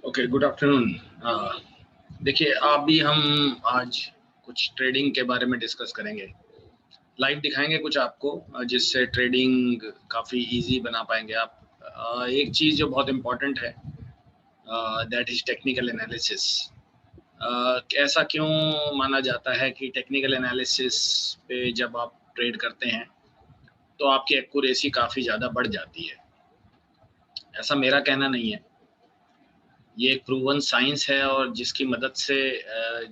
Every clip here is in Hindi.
Okay, good afternoon. देखिए, अभी हम आज कुछ ट्रेडिंग के बारे में डिस्कस करेंगे। लाइव दिखाएंगे कुछ आपको जिससे ट्रेडिंग काफ़ी इजी बना पाएंगे आप। एक चीज़ जो बहुत इम्पोर्टेंट है, दैट इज़ टेक्निकल एनालिसिस। ऐसा क्यों माना जाता है कि टेक्निकल एनालिसिस पे जब आप ट्रेड करते हैं तो आपकी एक्यूरेसी काफ़ी ज़्यादा बढ़ जाती है। ऐसा मेरा कहना नहीं है, ये एक प्रूवन साइंस है और जिसकी मदद से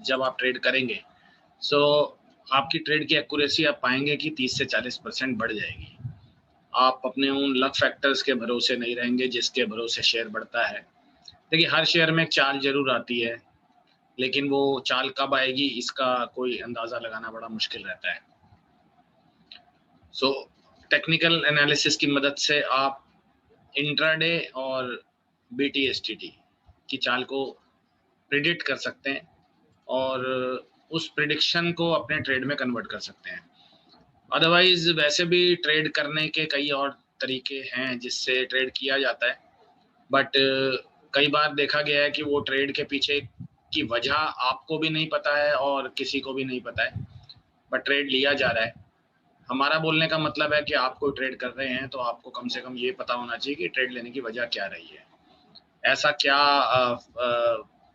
जब आप ट्रेड करेंगे सो आपकी ट्रेड की एक्यूरेसी आप पाएंगे कि 30 से 40% बढ़ जाएगी। आप अपने उन लक फैक्टर्स के भरोसे नहीं रहेंगे जिसके भरोसे शेयर बढ़ता है। देखिए, हर शेयर में एक चाल जरूर आती है, लेकिन वो चाल कब आएगी इसका कोई अंदाज़ा लगाना बड़ा मुश्किल रहता है। सो टेक्निकल एनालिसिस की मदद से आप इंट्राडे और BTSTT की चाल को प्रिडिक्ट कर सकते हैं और उस प्रिडिक्शन को अपने ट्रेड में कन्वर्ट कर सकते हैं। अदरवाइज वैसे भी ट्रेड करने के कई और तरीके हैं जिससे ट्रेड किया जाता है, बट कई बार देखा गया है कि वो ट्रेड के पीछे की वजह आपको भी नहीं पता है और किसी को भी नहीं पता है, बट ट्रेड लिया जा रहा है। हमारा बोलने का मतलब है कि आप कोई ट्रेड कर रहे हैं तो आपको कम से कम ये पता होना चाहिए कि ट्रेड लेने की वजह क्या रही है। ऐसा क्या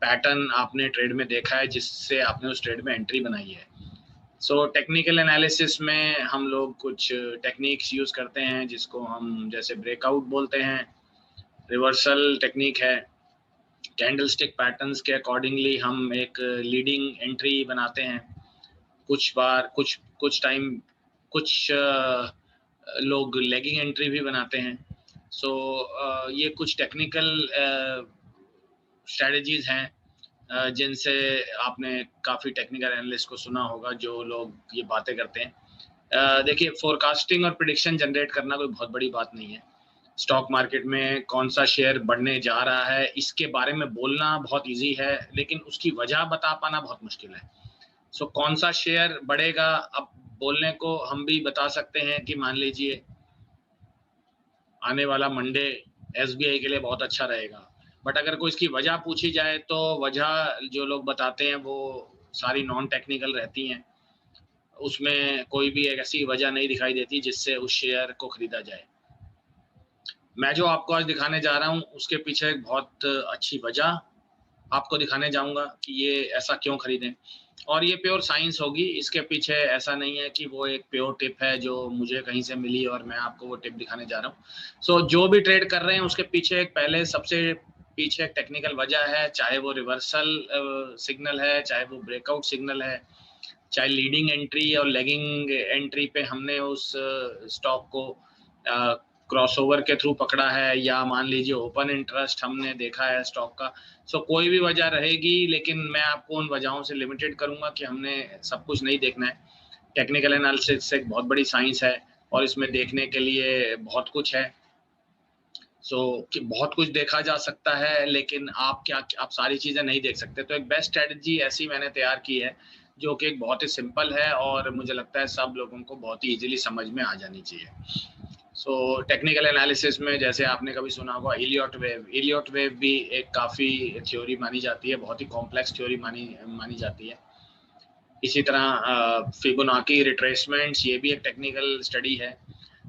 पैटर्न आपने ट्रेड में देखा है जिससे आपने उस ट्रेड में एंट्री बनाई है। सो टेक्निकल एनालिसिस में हम लोग कुछ टेक्निक्स यूज़ करते हैं जिसको हम जैसे ब्रेकआउट बोलते हैं, रिवर्सल टेक्निक है, कैंडलस्टिक पैटर्न्स के अकॉर्डिंगली हम एक लीडिंग एंट्री बनाते हैं। कुछ बार कुछ कुछ टाइम कुछ लोग लेगिंग एंट्री भी बनाते हैं। सो ये कुछ टेक्निकल स्ट्रेटजीज हैं जिनसे आपने काफ़ी टेक्निकल एनालिस्ट को सुना होगा जो लोग ये बातें करते हैं। देखिए, फोरकास्टिंग और प्रिडिक्शन जनरेट करना कोई बहुत बड़ी बात नहीं है। स्टॉक मार्केट में कौन सा शेयर बढ़ने जा रहा है इसके बारे में बोलना बहुत इजी है, लेकिन उसकी वजह बता पाना बहुत मुश्किल है। सो कौन सा शेयर बढ़ेगा, अब बोलने को हम भी बता सकते हैं कि मान लीजिए आने वाला मंडे SBI के लिए बहुत अच्छा रहेगा, बट अगर कोई इसकी वजह पूछी जाए तो वजह जो लोग बताते हैं वो सारी नॉन टेक्निकल रहती हैं। उसमें कोई भी एक ऐसी वजह नहीं दिखाई देती जिससे उस शेयर को खरीदा जाए। मैं जो आपको आज दिखाने जा रहा हूँ उसके पीछे एक बहुत अच्छी वजह आपको दिखाने जाऊंगा कि ये ऐसा क्यों खरीदें, और ये प्योर साइंस होगी। इसके पीछे ऐसा नहीं है कि वो एक प्योर टिप है जो मुझे कहीं से मिली और मैं आपको वो टिप दिखाने जा रहा हूँ। सो जो भी ट्रेड कर रहे हैं उसके पीछे एक पहले सबसे पीछे एक टेक्निकल वजह है, चाहे वो रिवर्सल सिग्नल है, चाहे वो ब्रेकआउट सिग्नल है, चाहे लीडिंग एंट्री और लेगिंग एंट्री पे हमने उस स्टॉक को क्रॉसओवर के थ्रू पकड़ा है, या मान लीजिए ओपन इंटरेस्ट हमने देखा है स्टॉक का। सो कोई भी वजह रहेगी, लेकिन मैं आपको उन वजहों से लिमिटेड करूंगा कि हमने सब कुछ नहीं देखना है। टेक्निकल एनालिसिस एक बहुत बड़ी साइंस है और इसमें देखने के लिए बहुत कुछ है। कि बहुत कुछ देखा जा सकता है, लेकिन आप सारी चीज़ें नहीं देख सकते। तो एक बेस्ट स्ट्रेटजी ऐसी मैंने तैयार की है जो कि एक बहुत ही सिंपल है और मुझे लगता है सब लोगों को बहुत ही इजीली समझ में आ जानी चाहिए। टेक्निकल एनालिसिस में जैसे आपने कभी सुना होगा इलियट वेव भी एक काफ़ी थ्योरी मानी जाती है, बहुत ही कॉम्प्लेक्स थ्योरी मानी जाती है। इसी तरह फिबोनाची रिट्रेसमेंट्स, ये भी एक टेक्निकल स्टडी है।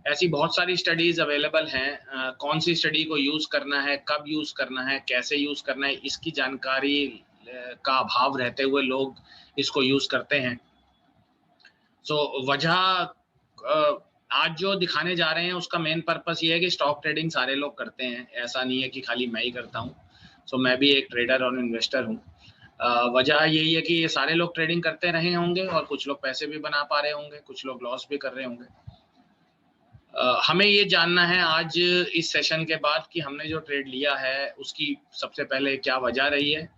ऐसी बहुत सारी स्टडीज़ अवेलेबल हैं। कौन सी स्टडी को यूज़ करना है, कब यूज़ करना है, कैसे यूज़ करना है, इसकी जानकारी का अभाव रहते हुए लोग इसको यूज़ करते हैं। वजह आज जो दिखाने जा रहे हैं उसका मेन पर्पस ये है कि स्टॉक ट्रेडिंग सारे लोग करते हैं, ऐसा नहीं है कि खाली मैं ही करता हूँ। मैं भी एक ट्रेडर और इन्वेस्टर हूँ। वजह यही है कि ये सारे लोग ट्रेडिंग करते रहे होंगे और कुछ लोग पैसे भी बना पा रहे होंगे, कुछ लोग लॉस भी कर रहे होंगे। हमें ये जानना है आज इस सेशन के बाद कि हमने जो ट्रेड लिया है उसकी सबसे पहले क्या वजह रही है,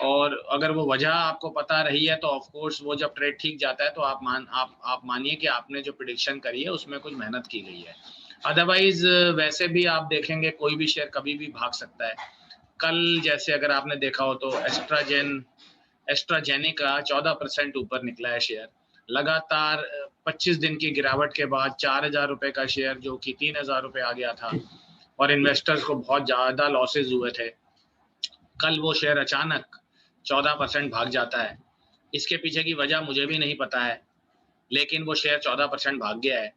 और अगर वो वजह आपको पता रही है तो ऑफ कोर्स वो जब ट्रेड ठीक जाता है तो आप मानिए कि आपने जो प्रेडिक्शन करी है उसमें कुछ मेहनत की गई है। अदरवाइज वैसे भी आप देखेंगे कोई भी शेयर कभी भी भाग सकता है। कल जैसे अगर आपने देखा हो तो एस्ट्राजेनेका 14% ऊपर निकला है शेयर, लगातार 25 दिन की गिरावट के बाद 4,000 रुपए का शेयर जो कि 3,000 रुपए आ गया था और इन्वेस्टर्स को बहुत ज़्यादा लॉसेज हुए थे। कल वो शेयर अचानक 14% भाग जाता है। इसके पीछे की वजह मुझे भी नहीं पता है, लेकिन वो शेयर 14% भाग गया है।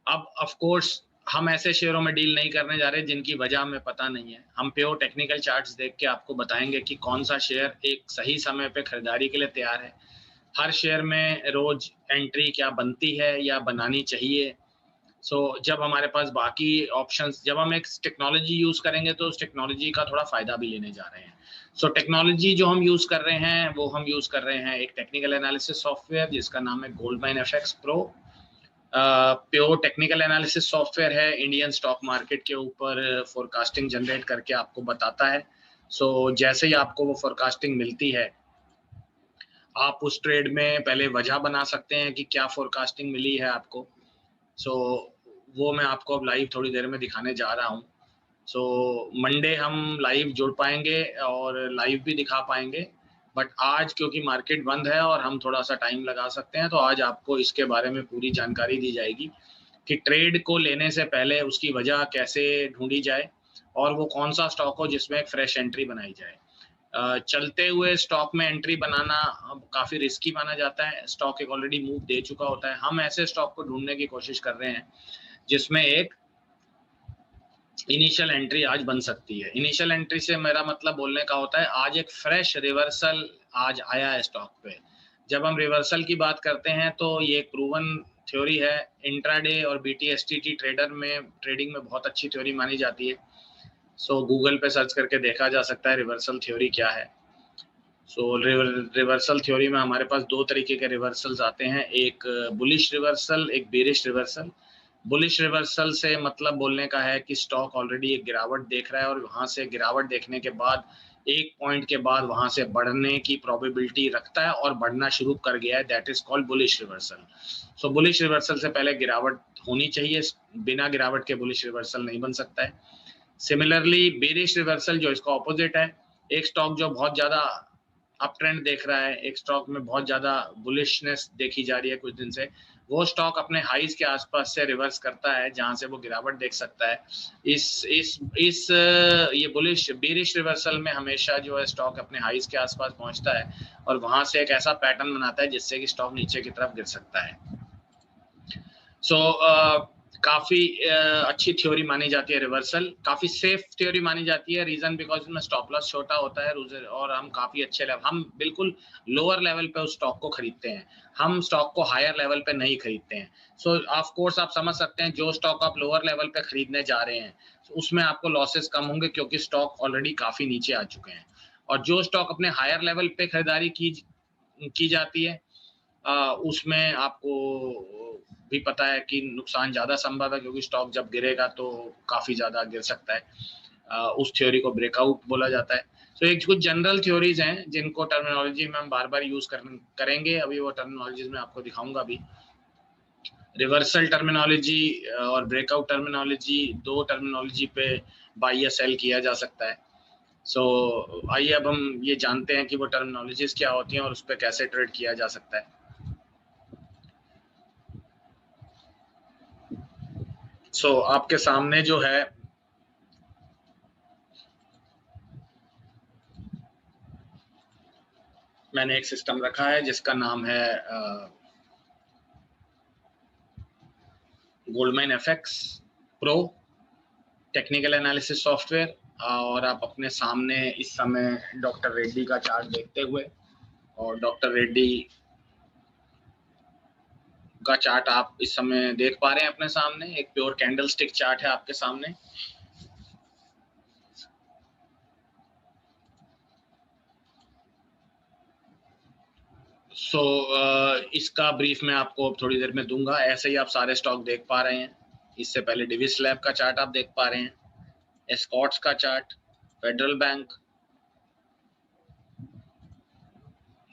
अब ऑफ कोर्स हम ऐसे शेयरों में डील नहीं करने जा रहे जिनकी वजह हमें पता नहीं है। हम प्योर टेक्निकल चार्ट्स देख के आपको बताएंगे कि कौन सा शेयर एक सही समय पे खरीदारी के लिए तैयार है। हर शेयर में रोज एंट्री क्या बनती है या बनानी चाहिए। जब हमारे पास बाकी ऑप्शंस, जब हम एक टेक्नोलॉजी यूज करेंगे तो उस टेक्नोलॉजी का थोड़ा फायदा भी लेने जा रहे हैं। टेक्नोलॉजी जो हम यूज कर रहे हैं वो हम यूज कर रहे हैं एक टेक्निकल एनालिसिस सॉफ्टवेयर जिसका नाम है Goldman FX pro. Pure technical analysis software है, इंडियन स्टॉक मार्केट के ऊपर फोरकास्टिंग जनरेट करके आपको बताता है। जैसे ही आपको वो फोरकास्टिंग मिलती है, आप उस ट्रेड में पहले वजह बना सकते हैं कि क्या फोरकास्टिंग मिली है आपको। वो मैं आपको अब लाइव थोड़ी देर में दिखाने जा रहा हूँ। मंडे हम लाइव जुड़ पाएंगे और लाइव भी दिखा पाएंगे, बट आज क्योंकि मार्केट बंद है और हम थोड़ा सा टाइम लगा सकते हैं, तो आज आपको इसके बारे में पूरी जानकारी दी जाएगी कि ट्रेड को लेने से पहले उसकी वजह कैसे ढूंढी जाए और वो कौन सा स्टॉक हो जिसमें एक फ्रेश एंट्री बनाई जाए। चलते हुए स्टॉक में एंट्री बनाना काफ़ी रिस्की माना जाता है। स्टॉक एक ऑलरेडी मूव दे चुका होता है। हम ऐसे स्टॉक को ढूंढने की कोशिश कर रहे हैं जिसमें एक इनिशियल एंट्री आज बन सकती है। इनिशियल एंट्री से मेरा मतलब बोलने का होता है आज एक फ्रेश रिवर्सल आज आया है स्टॉक पे। जब हम रिवर्सल की बात करते हैं तो ये एक प्रूवन थ्योरी है। इंट्राडे और बीटीएसटी ट्रेडिंग में बहुत अच्छी थ्योरी मानी जाती है। गूगल पे सर्च करके देखा जा सकता है रिवर्सल थ्योरी क्या है। रिवर्सल थ्योरी में हमारे पास दो तरीके के रिवर्सल्स आते हैं, एक बुलिश रिवर्सल, एक बेरिश रिवर्सल। बुलिश रिवर्सल से मतलब बोलने का है कि स्टॉक ऑलरेडी एक गिरावट देख रहा है और वहां से गिरावट देखने के बाद एक पॉइंट के बाद वहां से बढ़ने की प्रोबेबिलिटी रखता है और बढ़ना शुरू कर गया है, that is called bullish reversal. Bullish reversal से पहले गिरावट होनी चाहिए, बिना गिरावट के बुलिश रिवर्सल नहीं बन सकता है। सिमिलरली बेरिश रिवर्सल जो इसका ऑपोजिट है, एक स्टॉक जो बहुत ज्यादा अप ट्रेंड देख रहा है, एक स्टॉक में बहुत ज्यादा बुलिशनेस देखी जा रही है कुछ दिन से, वो स्टॉक अपने हाईज के आसपास से रिवर्स करता है जहां से वो गिरावट देख सकता है। इस ये बुलिश बेरिश रिवर्सल में हमेशा जो है स्टॉक अपने हाईज के आसपास पहुंचता है और वहां से एक ऐसा पैटर्न बनाता है जिससे कि स्टॉक नीचे की तरफ गिर सकता है। काफी अच्छी थ्योरी मानी जाती है रिवर्सल, काफी सेफ थ्योरी मानी जाती है। रीजन बिकॉज इसमें स्टॉप लॉस छोटा होता है और हम काफी अच्छे लेवल, हम बिल्कुल लोअर लेवल पे उस स्टॉक को खरीदते हैं, हम स्टॉक को हायर लेवल पे नहीं खरीदते हैं। ऑफ कोर्स आप समझ सकते हैं जो स्टॉक आप लोअर लेवल पे खरीदने जा रहे हैं उसमें आपको लॉसेस कम होंगे क्योंकि स्टॉक ऑलरेडी काफी नीचे आ चुके हैं। और जो स्टॉक अपने हायर लेवल पे खरीदारी की जाती है उसमें आपको भी पता है कि नुकसान ज्यादा संभव है क्योंकि स्टॉक जब गिरेगा तो काफी ज्यादा गिर सकता है। उस थ्योरी को ब्रेकआउट बोला जाता है। एक कुछ जनरल थ्योरीज हैं जिनको टर्मिनोलॉजी में हम बार बार यूज करेंगे, अभी वो टर्मिनोलॉजीज में आपको दिखाऊंगा अभी। रिवर्सल टर्मिनोलॉजी और ब्रेकआउट टर्मिनोलॉजी, दो टर्मिनोलॉजी पे बाय या सेल किया जा सकता है। आइए अब हम ये जानते हैं कि वो टर्मिनोलॉजीज क्या होती हैं और उस पर कैसे ट्रेड किया जा सकता है। आपके सामने जो है मैंने एक सिस्टम रखा है जिसका नाम है Goldman FX pro technical analysis software, और आप अपने सामने इस समय डॉक्टर रेड्डी का चार्ट देखते हुए, और डॉक्टर रेड्डी का चार्ट आप इस समय देख पा रहे हैं अपने सामने। एक प्योर कैंडल स्टिक चार्ट है आपके सामने। इसका ब्रीफ मैं आपको थोड़ी देर में दूंगा। ऐसे ही आप सारे स्टॉक देख पा रहे हैं। इससे पहले डिविस लैब का चार्ट आप देख पा रहे हैं, एस्कॉट्स का चार्ट, फेडरल बैंक,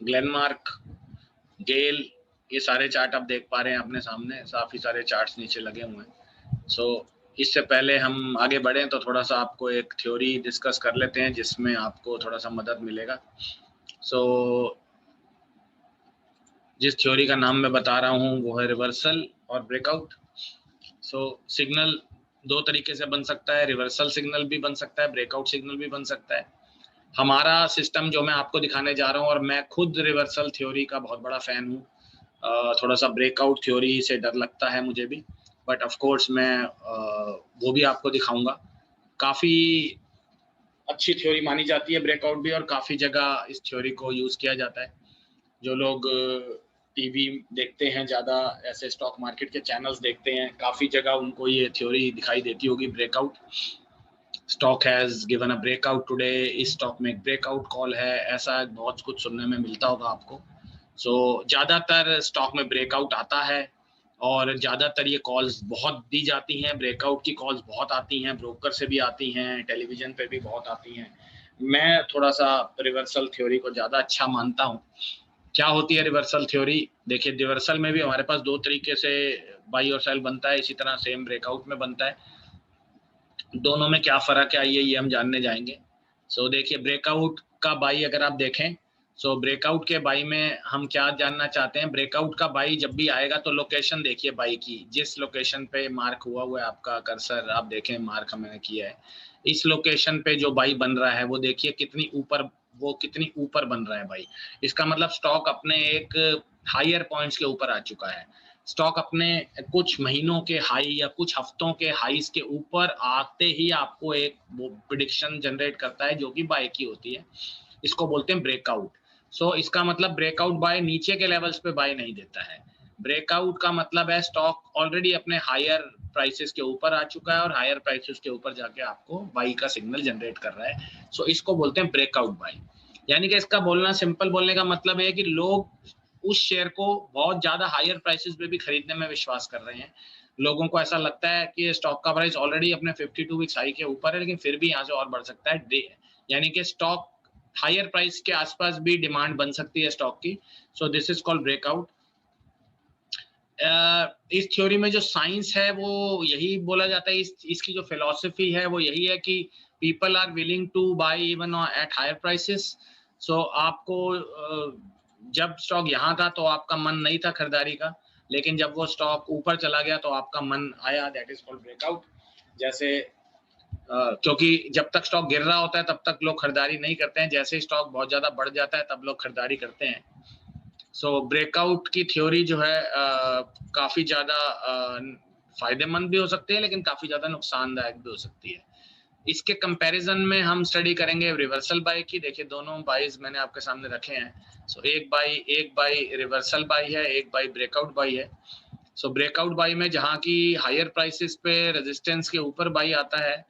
ग्लेनमार्क, गेल, ये सारे चार्ट आप देख पा रहे हैं अपने सामने। काफी सारे चार्ट्स नीचे लगे हुए हैं। इससे पहले हम आगे बढ़ें तो थोड़ा सा आपको एक थ्योरी डिस्कस कर लेते हैं जिसमें आपको थोड़ा सा मदद मिलेगा। जिस थ्योरी का नाम मैं बता रहा हूँ वो है रिवर्सल और ब्रेकआउट। सिग्नल दो तरीके से बन सकता है, रिवर्सल सिग्नल भी बन सकता है, ब्रेकआउट सिग्नल भी बन सकता है। हमारा सिस्टम जो मैं आपको दिखाने जा रहा हूँ, और मैं खुद रिवर्सल थ्योरी का बहुत बड़ा फैन हूँ। थोड़ा सा ब्रेकआउट थ्योरी से डर लगता है मुझे भी, बट ऑफ कोर्स मैं वो भी आपको दिखाऊंगा। काफ़ी अच्छी थ्योरी मानी जाती है ब्रेकआउट भी, और काफ़ी जगह इस थ्योरी को यूज़ किया जाता है। जो लोग टीवी देखते हैं ज़्यादा, ऐसे स्टॉक मार्केट के चैनल्स देखते हैं, काफ़ी जगह उनको ये थ्योरी दिखाई देती होगी breakout. Stock has given a breakout today, इस स्टॉक में एक ब्रेकआउट कॉल है, ऐसा बहुत कुछ सुनने में मिलता होगा आपको। ज़्यादातर स्टॉक में ब्रेकआउट आता है, और ज़्यादातर ये कॉल्स बहुत दी जाती हैं, ब्रेकआउट की कॉल्स बहुत आती हैं, ब्रोकर से भी आती हैं, टेलीविज़न पे भी बहुत आती हैं। मैं थोड़ा-सा रिवर्सल थ्योरी को ज़्यादा अच्छा मानता हूँ। क्या होती है रिवर्सल थ्योरी? देखिए, रिवर्सल में भी हमारे पास 2 तरीके से बाई और सेल बनता है, इसी तरह सेम ब्रेकआउट में बनता है। दोनों में क्या फ़र्क है, आइए ये हम जानने जाएँगे। देखिए, ब्रेकआउट का बाई अगर आप देखें, ब्रेकआउट के बाई में हम क्या जानना चाहते हैं, ब्रेकआउट का बाई जब भी आएगा तो लोकेशन देखिए बाई की, जिस लोकेशन पे मार्क हुआ है आपका कर्सर, आप देखें मार्क मैंने किया है। इस लोकेशन पे जो बाई बन रहा है वो देखिए कितनी ऊपर बन रहा है बाई। इसका मतलब स्टॉक अपने एक हायर पॉइंट्स के ऊपर आ चुका है। स्टॉक अपने कुछ महीनों के हाई या कुछ हफ्तों के हाईज के ऊपर आते ही आपको एक वो प्रिडिक्शन जनरेट करता है, जो कि बाय की होती है। इसको बोलते हैं ब्रेकआउट। इसका मतलब ब्रेकआउट बाय नीचे के लेवल्स पे बाय नहीं देता है। ब्रेकआउट का मतलब है स्टॉक ऑलरेडी अपने हायर प्राइसेस के ऊपर आ चुका है, और हायर प्राइसेस के ऊपर जाके आपको बाई का सिग्नल जनरेट कर रहा है। इसको बोलते हैं ब्रेकआउट बाय। यानी कि इसका बोलना, सिंपल बोलने का मतलब है कि लोग उस शेयर को बहुत ज्यादा हायर प्राइसेस पे भी खरीदने में विश्वास कर रहे हैं। लोगों को ऐसा लगता है कि स्टॉक का प्राइस ऑलरेडी अपने 52 वीक्स हाई के ऊपर है, लेकिन फिर भी यहाँ से और बढ़ सकता है। यानी कि स्टॉक हायर प्राइस के आसपास भी डिमांड बन सकती है स्टॉक की। This is called breakout. इस थ्योरी में जो साइंस है वो यही बोला जाता है, इसकी जो फिलॉसफी है वो यही है कि people are willing to buy even at higher prices. आपको जब स्टॉक यहाँ था तो आपका मन नहीं था खरीदारी का, लेकिन जब वो स्टॉक ऊपर चला गया तो आपका मन आया, दैट इज कॉल्ड ब्रेकआउट। जैसे क्योंकि जब तक स्टॉक गिर रहा होता है तब तक लोग खरीदारी नहीं करते हैं, जैसे स्टॉक बहुत ज्यादा बढ़ जाता है तब लोग खरीदारी करते हैं। ब्रेकआउट की थ्योरी जो है काफी ज्यादा फायदेमंद भी हो सकती है, लेकिन काफी ज्यादा नुकसानदायक भी हो सकती है। इसके कंपैरिजन में हम स्टडी करेंगे रिवर्सल बाय की। देखिए, दोनों बाइज मैंने आपके सामने रखे हैं। एक बाई रिवर्सल बाय है, एक बाई ब्रेकआउट बाय है। ब्रेकआउट बाई में जहां की हायर प्राइसेस पे रेजिस्टेंस के ऊपर बाई आता है,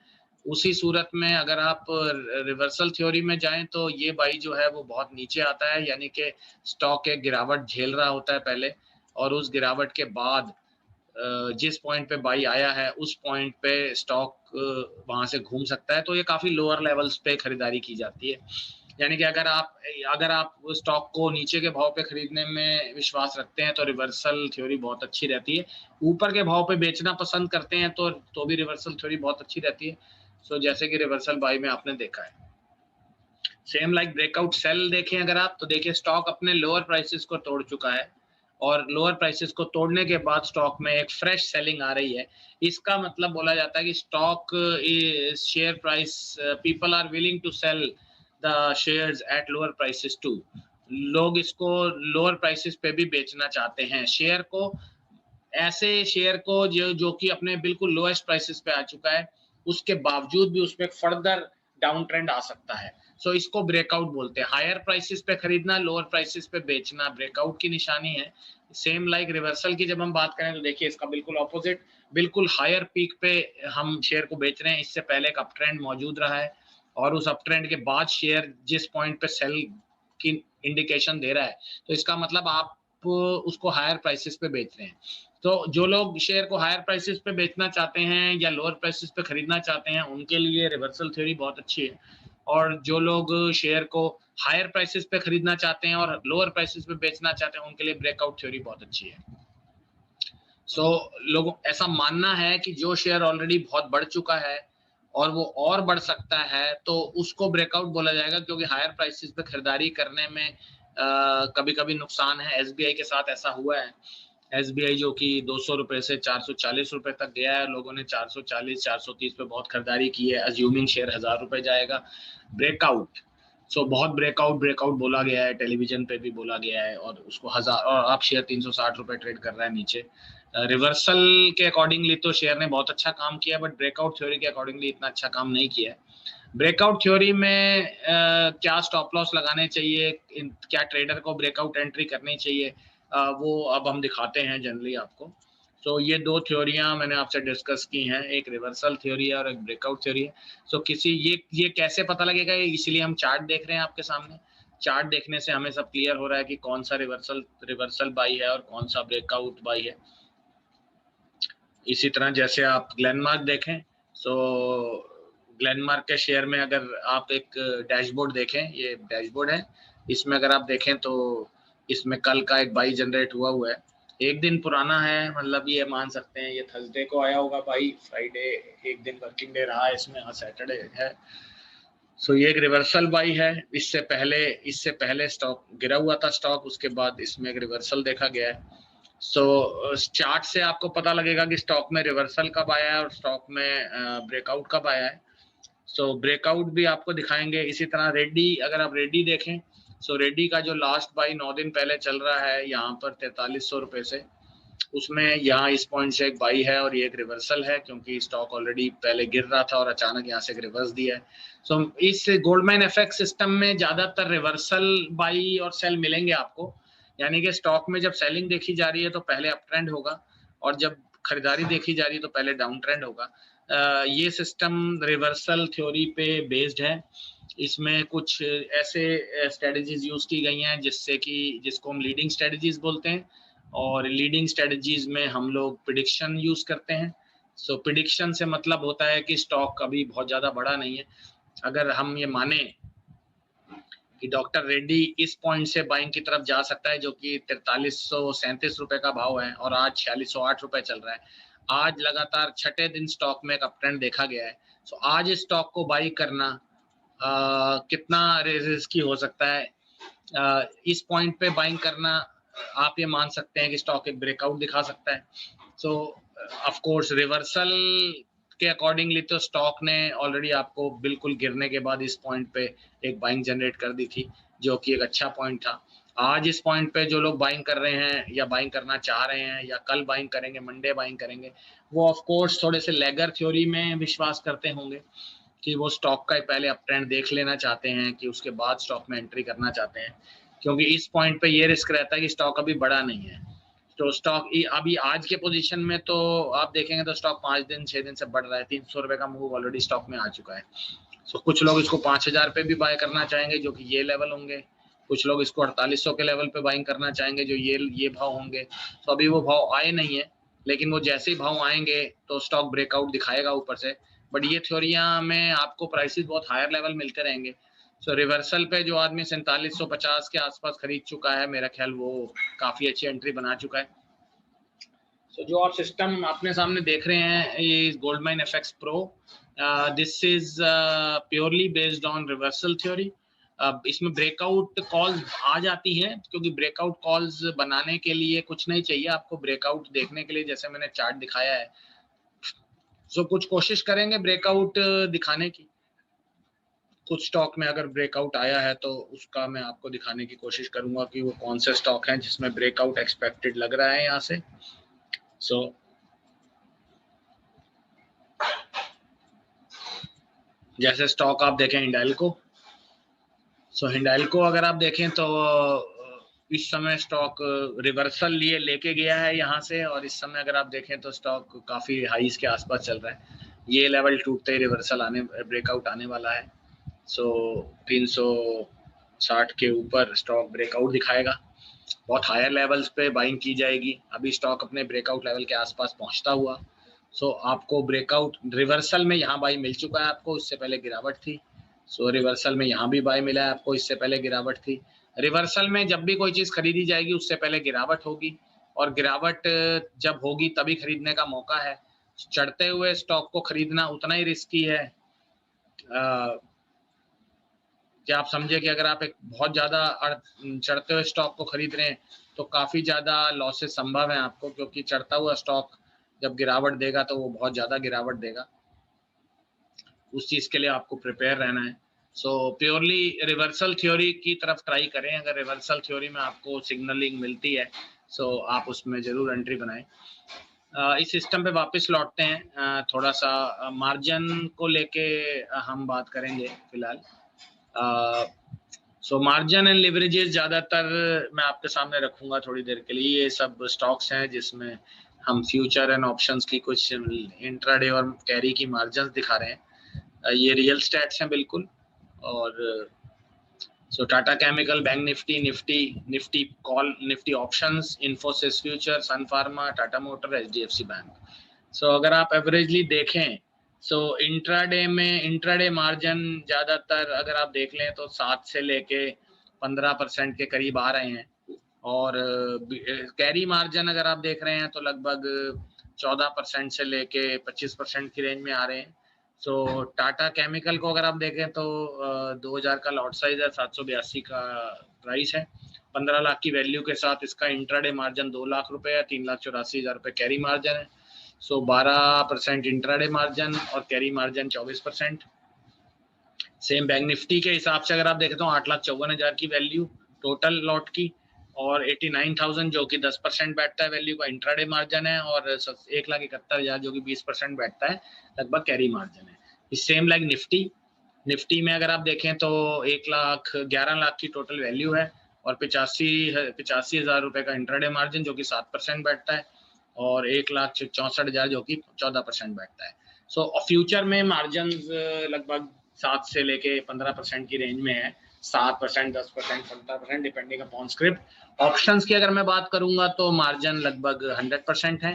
उसी सूरत में अगर आप रिवर्सल थ्योरी में जाएं तो ये बाई जो है वो बहुत नीचे आता है, यानी कि स्टॉक एक गिरावट झेल रहा होता है पहले, और उस गिरावट के बाद जिस पॉइंट पे बाई आया है उस पॉइंट पे स्टॉक वहां से घूम सकता है। तो ये काफी लोअर लेवल्स पे खरीदारी की जाती है। यानी कि अगर आप स्टॉक को नीचे के भाव पे खरीदने में विश्वास रखते हैं तो रिवर्सल थ्योरी बहुत अच्छी रहती है। ऊपर के भाव पे बेचना पसंद करते हैं तो भी रिवर्सल थ्योरी बहुत अच्छी रहती है। जैसे कि रिवर्सल बाय में आपने देखा है। सेम लाइक ब्रेकआउट सेल देखें अगर आप, तो देखिए स्टॉक अपने लोअर प्राइसेस को तोड़ चुका है, और लोअर प्राइसेस को तोड़ने के बाद स्टॉक में एक फ्रेश सेलिंग आ रही है। इसका मतलब बोला जाता है कि stock share price, people are willing to sell the shares at lower prices too. लोग इसको लोअर प्राइसेस पे भी बेचना चाहते हैं, शेयर को, ऐसे शेयर को जो कि अपने बिल्कुल लोएस्ट प्राइसेस पे आ चुका है, उसके बावजूद भी उसमें फर्दर डाउन ट्रेंड आ सकता है। इसको ब्रेकआउट बोलते हैं। हायर प्राइसेस पे खरीदना, लोअर प्राइसेस पे बेचना ब्रेकआउट की निशानी है। सेम लाइक रिवर्सल की जब हम बात करें तो देखिए इसका बिल्कुल ऑपोजिट, बिल्कुल हायर पीक पे हम शेयर को बेच रहे हैं, इससे पहले एक अप ट्रेंड मौजूद रहा है, और उस अप ट्रेंड के बाद शेयर जिस पॉइंट पे सेल की इंडिकेशन दे रहा है, तो इसका मतलब आप उसको हायर प्राइसेस पे बेच रहे हैं। जो लोग शेयर को हायर प्राइसेस पे बेचना चाहते हैं या लोअर प्राइसेस पे खरीदना चाहते हैं, उनके लिए रिवर्सल थ्योरी बहुत अच्छी है। और जो लोग शेयर को हायर प्राइसेस पे खरीदना चाहते हैं और लोअर प्राइसेस पे बेचना चाहते हैं, उनके लिए ब्रेकआउट थ्योरी बहुत अच्छी है। लोगों ऐसा मानना है कि जो शेयर ऑलरेडी बहुत बढ़ चुका है और वो और बढ़ सकता है, तो उसको ब्रेकआउट बोला जाएगा, क्योंकि हायर प्राइसेस पे खरीदारी करने में कभी-कभी नुकसान है। एसबीआई के साथ ऐसा हुआ है। एसबीआई जो कि 200 रुपए से 440 रुपए तक गया है, लोगों ने 440 430 पे बहुत खरीदारी की है, अज्यूमिंग शेयर 1000 रुपए जाएगा। ब्रेकआउट सो बहुत ब्रेकआउट ब्रेकआउट बोला गया है, टेलीविजन पे भी बोला गया है, और उसको हजार, और आप शेयर 360 रुपए ट्रेड कर रहा है नीचे। रिवर्सल के अकॉर्डिंगली तो शेयर ने बहुत अच्छा काम किया, बट ब्रेकआउट थ्योरी के अकॉर्डिंगली इतना अच्छा काम नहीं किया है। ब्रेकआउट थ्योरी में क्या स्टॉप लॉस लगाने चाहिए, क्या ट्रेडर को ब्रेकआउट एंट्री करनी चाहिए, वो अब हम दिखाते हैं जनरली आपको। तो ये दो थ्योरियां मैंने आपसे डिस्कस की हैं, एक रिवर्सल थ्योरी है और एक ब्रेकआउट थ्योरी है। सो किसी ये कैसे पता लगेगा, इसलिए हम चार्ट देख रहे हैं आपके सामने। चार्ट देखने से हमें सब क्लियर हो रहा है कि कौन सा रिवर्सल बाई है और कौन सा ब्रेकआउट बाई है। इसी तरह जैसे आप ग्लेनमार्क देखें, सो ग्लेनमार्क के शेयर में अगर आप एक डैशबोर्ड देखें, ये डैशबोर्ड है, इसमें अगर आप देखें तो इसमें कल का एक बाई जनरेट हुआ है, एक दिन पुराना है, मतलब ये मान सकते हैं ये थर्सडे को आया होगा बाई, फ्राइडे एक दिन वर्किंग डे रहा है इसमें, आज सैटरडे है। सो ये एक रिवर्सल बाई है। इससे पहले स्टॉक गिरा हुआ था स्टॉक, उसके बाद इसमें एक रिवर्सल देखा गया है। सो चार्ट से आपको पता लगेगा कि स्टॉक में रिवर्सल कब आया है और स्टॉक में ब्रेकआउट कब आया है। सो ब्रेकआउट भी आपको दिखाएंगे। इसी तरह रेडी, अगर आप रेडी देखें, सो रेडी का जो लास्ट बाई 9 दिन पहले चल रहा है यहाँ पर 4300 रुपए से, उसमें यहाँ इस पॉइंट से एक बाई है और ये एक रिवर्सल है, क्योंकि स्टॉक ऑलरेडी पहले गिर रहा था और अचानक यहाँ से एक रिवर्स दिया है। सो इस गोल्डमैन एफएक्स सिस्टम में ज्यादातर रिवर्सल बाई और सेल मिलेंगे आपको, यानी कि स्टॉक में जब सेलिंग देखी जा रही है तो पहले अप ट्रेंड होगा, और जब खरीदारी देखी जा रही है तो पहले डाउन ट्रेंड होगा। ये सिस्टम रिवर्सल थ्योरी पे बेस्ड है। इसमें कुछ ऐसे स्ट्रेटजीज यूज की गई हैं जिसको हम लीडिंग स्ट्रेटजीज बोलते हैं, और लीडिंग स्ट्रेटजीज में हम लोग प्रिडिक्शन यूज करते हैं। सो प्रिडिक्शन से मतलब होता है कि स्टॉक अभी बहुत ज्यादा बड़ा नहीं है। अगर हम ये माने कि डॉक्टर रेड्डी इस पॉइंट से बाइंग की तरफ जा सकता है, जो कि 4337 रुपए का भाव है, और आज 4608 रुपए चल रहा है, आज लगातार छठे दिन स्टॉक में एक अप ट्रेंड देखा गया है। सो आज इस स्टॉक को बाई करना कितना रिस्की हो सकता है, इस पॉइंट पे बाइंग करना, आप ये मान सकते हैं कि स्टॉक एक ब्रेकआउट दिखा सकता है। सो ऑफ कोर्स रिवर्सल के अकॉर्डिंगली तो स्टॉक ने ऑलरेडी आपको बिल्कुल गिरने के बाद इस पॉइंट पे एक बाइंग जनरेट कर दी थी, जो कि एक अच्छा पॉइंट था। आज इस पॉइंट पे जो लोग बाइंग कर रहे हैं या बाइंग करना चाह रहे हैं या कल बाइंग करेंगे, मंडे बाइंग करेंगे, वो ऑफ कोर्स थोड़े से लेगर थ्योरी में विश्वास करते होंगे कि वो स्टॉक का पहले अप ट्रेंड देख लेना चाहते हैं, कि उसके बाद स्टॉक में एंट्री करना चाहते हैं, क्योंकि इस पॉइंट पे ये रिस्क रहता है कि स्टॉक अभी बड़ा नहीं है। तो स्टॉक अभी आज के पोजीशन में तो आप देखेंगे तो स्टॉक 5 दिन 6 दिन से बढ़ रहा है, 300 रुपए का मूव ऑलरेडी स्टॉक में आ चुका है। सो कुछ लोग इसको 5000 पे भी बाय करना चाहेंगे, जो कि ये लेवल होंगे, कुछ लोग इसको 4800 के लेवल पे बाइंग करना चाहेंगे, जो ये भाव होंगे। तो अभी वो भाव आए नहीं है, लेकिन वो जैसे ही भाव आएंगे तो स्टॉक ब्रेकआउट दिखाएगा ऊपर से। बट ये थ्योरिया में आपको प्राइसेस बहुत हायर लेवल मिलते रहेंगे। सो रिवर्सल पे जो आदमी 4750 के आसपास खरीद चुका है, मेरा ख्याल वो काफी अच्छी एंट्री बना चुका है। सो जो आप सिस्टम अपने सामने देख रहे हैं, ये Goldman FX pro, this is purely based on reversal theory. अब इसमें ब्रेकआउट कॉल्स आ जाती हैं, क्योंकि ब्रेकआउट कॉल्स बनाने के लिए कुछ नहीं चाहिए आपको, ब्रेकआउट देखने के लिए जैसे मैंने चार्ट दिखाया है। सो कुछ कोशिश करेंगे ब्रेकआउट दिखाने की, कुछ स्टॉक में अगर ब्रेकआउट आया है तो उसका मैं आपको दिखाने की कोशिश करूंगा कि वो कौन से स्टॉक हैं जिसमें ब्रेकआउट एक्सपेक्टेड लग रहा है यहाँ से। सो जैसे स्टॉक आप देखें हिंडाल्को, सो हिंडाल्को अगर आप देखें तो इस समय स्टॉक रिवर्सल लेके गया है यहाँ से, और इस समय अगर आप देखें तो स्टॉक काफी हाईज के आसपास चल रहा है। ये लेवल टूटते ही रिवर्सल ब्रेकआउट आने वाला है। सो 360 के ऊपर स्टॉक ब्रेकआउट दिखाएगा, बहुत हायर लेवल्स पे बाइंग की जाएगी। अभी स्टॉक अपने ब्रेकआउट लेवल के आसपास पहुंचता हुआ, सो आपको ब्रेकआउट रिवर्सल में यहाँ बाई मिल चुका है आपको, इससे पहले गिरावट थी। सो रिवर्सल में यहाँ भी बाय मिला है आपको, इससे पहले गिरावट थी। रिवर्सल में जब भी कोई चीज खरीदी जाएगी उससे पहले गिरावट होगी, और गिरावट जब होगी तभी खरीदने का मौका है। चढ़ते हुए स्टॉक को खरीदना उतना ही रिस्की है कि आप समझे कि अगर आप एक बहुत ज्यादा चढ़ते हुए स्टॉक को खरीद रहे हैं तो काफी ज्यादा लॉसेस संभव है आपको, क्योंकि चढ़ता हुआ स्टॉक जब गिरावट देगा तो वो बहुत ज्यादा गिरावट देगा। उस चीज के लिए आपको प्रिपेयर रहना है। सो प्योरली रिवर्सल थ्योरी की तरफ ट्राई करें। अगर रिवर्सल थ्योरी में आपको सिग्नलिंग मिलती है सो आप उसमें जरूर एंट्री बनाएं। इस सिस्टम पे वापस लौटते हैं। थोड़ा सा मार्जिन को लेके हम बात करेंगे फिलहाल। सो मार्जिन एंड लिवरेजेस ज़्यादातर मैं आपके सामने रखूंगा थोड़ी देर के लिए। ये सब स्टॉक्स हैं जिसमें हम फ्यूचर एंड ऑप्शंस की कुछ इंट्राडे और कैरी की मार्जिन दिखा रहे हैं। ये रियल स्टैट्स हैं बिल्कुल। और so Tata chemical, bank Nifty, Nifty call, Nifty options, Infosys future, Sun Pharma, Tata motor, HDFC bank. So अगर आप एवरेजली देखें सो इंट्राडे मार्जिन ज़्यादातर अगर आप देख लें तो 7 से लेके 15% के करीब आ रहे हैं। और कैरी मार्जिन अगर आप देख रहे हैं तो लगभग 14% से लेके 25% की रेंज में आ रहे हैं। सो टाटा केमिकल को अगर आप देखें तो 2000 का लॉट साइज है, 782 का प्राइस है, 15 लाख की वैल्यू के साथ इसका इंट्राडे मार्जिन 2 लाख रुपए है, 3,84,000 रुपए कैरी मार्जिन है। सो 12% इंट्राडे मार्जिन और carry margin 24%। Same bank Nifty के हिसाब से अगर आप देखें तो 8,54,000 की वैल्यू टोटल लॉट की, और 89,000 जो कि 10% बैठता है वैल्यू का इंट्राडे मार्जिन है, और 1,71,000 जो कि 20% बैठता है लगभग कैरी मार्जिन है। सेम लाइक निफ्टी में अगर आप देखें तो 11 लाख की टोटल वैल्यू है और 85,000 रुपए का इंट्राडे मार्जिन जो कि 7% बैठता है, और 1,64,000 जो कि 14% बैठता है। सो फ्यूचर में मार्जिन लगभग 7 से लेके 15% की रेंज में है, 7%, 10%, 15% डिपेंडिंग अपॉन स्क्रिप्ट। ऑप्शंस की अगर मैं बात करूंगा तो मार्जिन लगभग 100% है,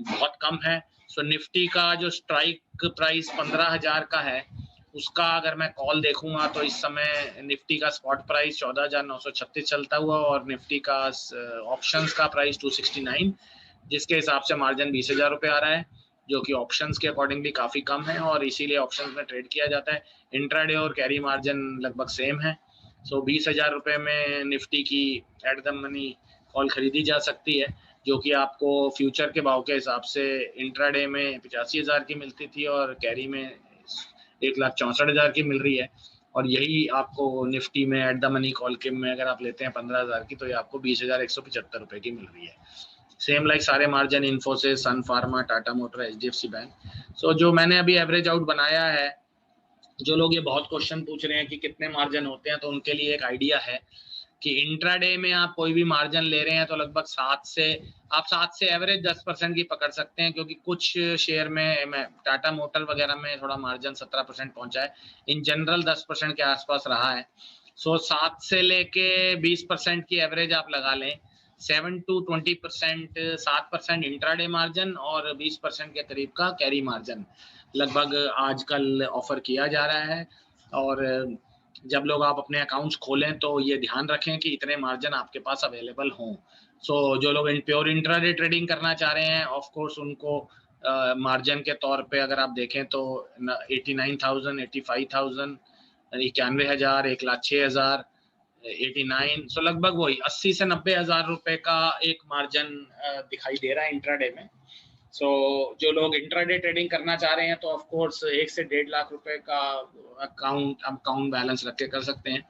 बहुत कम है। सो निफ्टी का जो स्ट्राइक प्राइस 15,000 का है उसका अगर मैं कॉल देखूंगा तो इस समय निफ्टी का स्पॉट प्राइस 14,936 चलता हुआ, और निफ्टी का ऑप्शंस का प्राइस 269, जिसके हिसाब से मार्जिन 20,000 रुपये आ रहा है, जो कि ऑप्शंस के अकॉर्डिंगली काफ़ी कम है और इसीलिए ऑप्शंस में ट्रेड किया जाता है। इंट्राडे और कैरी मार्जिन लगभग सेम है। सो 20,000 रुपये में निफ्टी की एट द मनी कॉल खरीदी जा सकती है, जो कि आपको फ्यूचर के भाव के हिसाब से इंट्राडे में 85,000 की मिलती थी और कैरी में 1,64,000 की मिल रही है। और यही आपको निफ्टी में एट द मनी कॉल के में अगर आप लेते हैं 15,000 की तो ये आपको 20,175 रुपये की मिल रही है। सेम लाइक सारे margin Infosys, Sun Pharma, Tata motor, HDFC bank. So जो मैंने अभी एवरेज आउट बनाया है, जो लोग ये बहुत क्वेश्चन पूछ रहे हैं कि कितने मार्जिन होते हैं, तो उनके लिए एक आइडिया है कि इंट्राडे में आप कोई भी मार्जिन ले रहे हैं तो लगभग 7 से एवरेज 10% की पकड़ सकते हैं, क्योंकि कुछ शेयर में टाटा मोटर वगैरह में थोड़ा मार्जिन 17% पहुंचा है, इन जनरल 10% के आसपास रहा है। सो 7 से लेके 20% की एवरेज आप लगा लें, 7 to 20%, 7% इंट्राडे मार्जिन और 20% के करीब का कैरी मार्जिन लगभग आजकल ऑफर किया जा रहा है। और जब लोग आप अपने अकाउंट्स खोलें तो ये ध्यान रखें कि इतने मार्जिन आपके पास अवेलेबल हों। सो जो लोग प्योर इंट्राडे ट्रेडिंग करना चाह रहे हैं ऑफ कोर्स उनको मार्जिन के तौर पे अगर आप देखें तो 89,000, 85,000, 91,000, 1,06,000, 89, सो लगभग वही 80 से 90,000 रुपए का एक मार्जिन दिखाई दे रहा है इंट्राडे में। सो जो लोग इंट्राडे ट्रेडिंग करना चाह रहे हैं तो ऑफ कोर्स 1 से 1.5 लाख रुपए का अकाउंट बैलेंस रख के कर सकते हैं।